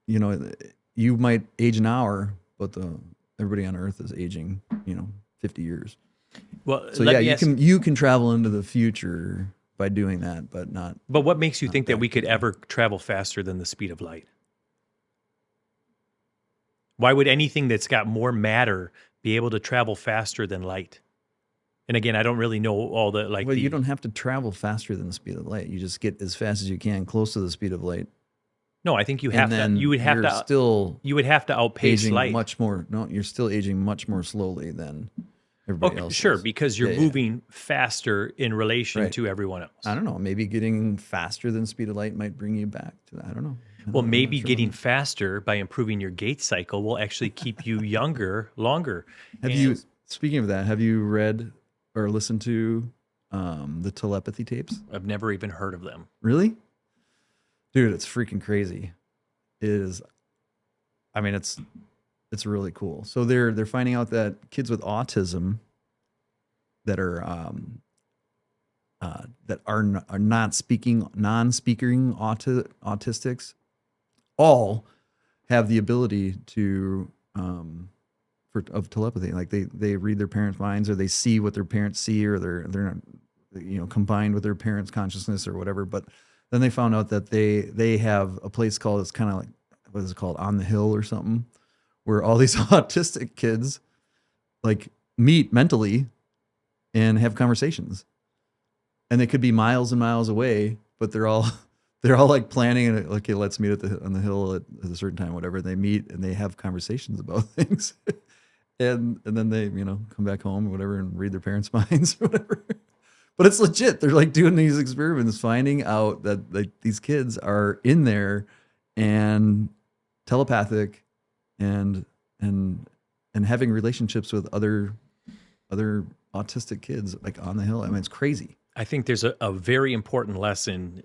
You know, you might age an hour, but everybody on Earth is aging, 50 years. Well, So let yeah, me you ask- can travel into the future by doing that, but not. But what makes you think that back we could ever travel faster than the speed of light? Why would anything that's got more matter be able to travel faster than light? And again, I don't really know all the Well, you don't have to travel faster than the speed of light. You just get as fast as you can, close to the speed of light. No, I think you And have to. then You would have you're to. still You would have to outpace aging light. much more. No, you're still aging much more slowly than everybody else. Sure, is. because you're Yeah, yeah. moving faster in relation Right. to everyone else. I don't know. Maybe getting faster than the speed of light might bring you back to that. I don't know. Well, I'm maybe not sure. getting faster by improving your gait cycle will actually keep you younger longer. Have you? Speaking of that, have you read or listened to the telepathy tapes? I've never even heard of them. Really, dude, it's freaking crazy. It is. I mean, it's really cool. So they're finding out that kids with autism that are non-speaking autistics all have the ability to of telepathy. Like they read their parents' minds, or they see what their parents see, or they're combined with their parents' consciousness or whatever. But then they found out that they have a place called, it's kind of like, what is it called, On the Hill or something, where all these autistic kids like meet mentally and have conversations. And they could be miles and miles away, but they're all like planning and like, okay, let's meet on the hill at a certain time, whatever. They meet and they have conversations about things. and then they, come back home or whatever and read their parents' minds or whatever. But it's legit. They're like doing these experiments, finding out that like these kids are in there and telepathic and having relationships with other autistic kids like on the hill. I mean, it's crazy. I think there's a very important lesson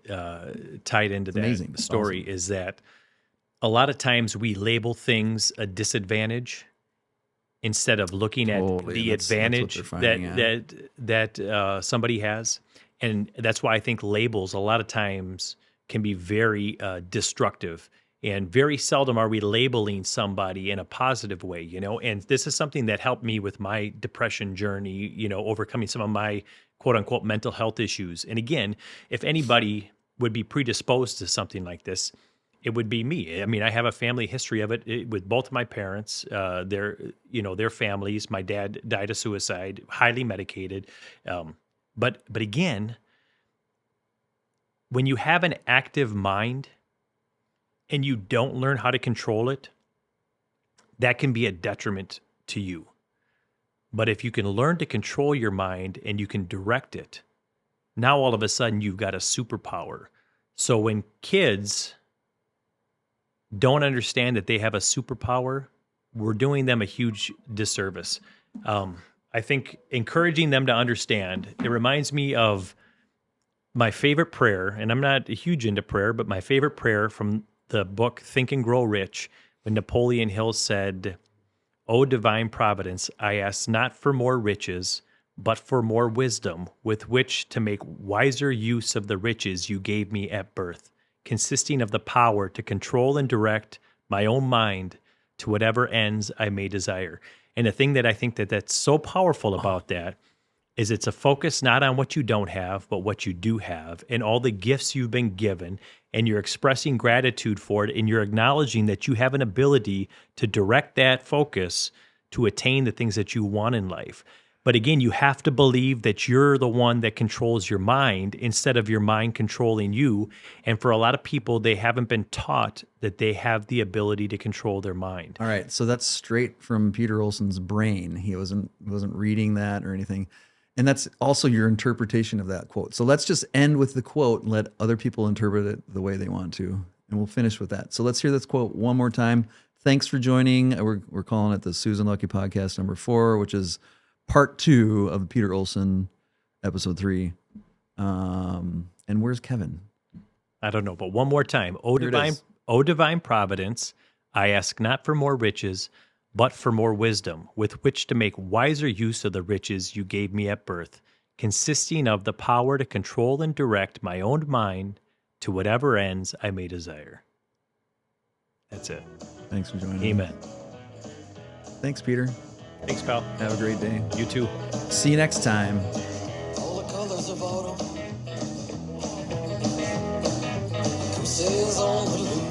tied into that story. Awesome. Is that a lot of times we label things a disadvantage instead of looking at the advantage that somebody has. And that's why I think labels a lot of times can be very destructive. And very seldom are we labeling somebody in a positive way, And this is something that helped me with my depression journey, overcoming some of my quote unquote mental health issues. And again, if anybody would be predisposed to something like this, it would be me. I mean, I have a family history of it with both of my parents, their families. My dad died of suicide, highly medicated. But again, when you have an active mind and you don't learn how to control it, that can be a detriment to you. But if you can learn to control your mind and you can direct it, now all of a sudden you've got a superpower. So when kids don't understand that they have a superpower, we're doing them a huge disservice. I think encouraging them to understand, it reminds me of my favorite prayer, and I'm not huge into prayer, but my favorite prayer from the book Think and Grow Rich, when Napoleon Hill said, "O divine providence, I ask not for more riches, but for more wisdom with which to make wiser use of the riches you gave me at birth, consisting of the power to control and direct my own mind to whatever ends I may desire." And the thing that I think that's so powerful about that is it's a focus not on what you don't have, but what you do have and all the gifts you've been given, and you're expressing gratitude for it, and you're acknowledging that you have an ability to direct that focus to attain the things that you want in life. But again, you have to believe that you're the one that controls your mind instead of your mind controlling you. And for a lot of people, they haven't been taught that they have the ability to control their mind. All right, so that's straight from Peter Olson's brain. He wasn't reading that or anything. And that's also your interpretation of that quote. So let's just end with the quote and let other people interpret it the way they want to. And we'll finish with that. So let's hear this quote one more time. Thanks for joining. We're calling it the Tsuzen Luckey podcast number 4, which is part 2 of Peter Olson, episode 3. And where's Kevin? I don't know, but one more time. O divine providence, I ask not for more riches, but for more wisdom, with which to make wiser use of the riches you gave me at birth, consisting of the power to control and direct my own mind to whatever ends I may desire. That's it. Thanks for joining. Amen. Thanks, Peter. Thanks, pal. Have a great day. You too. See you next time. All the colors of autumn. Who sails on the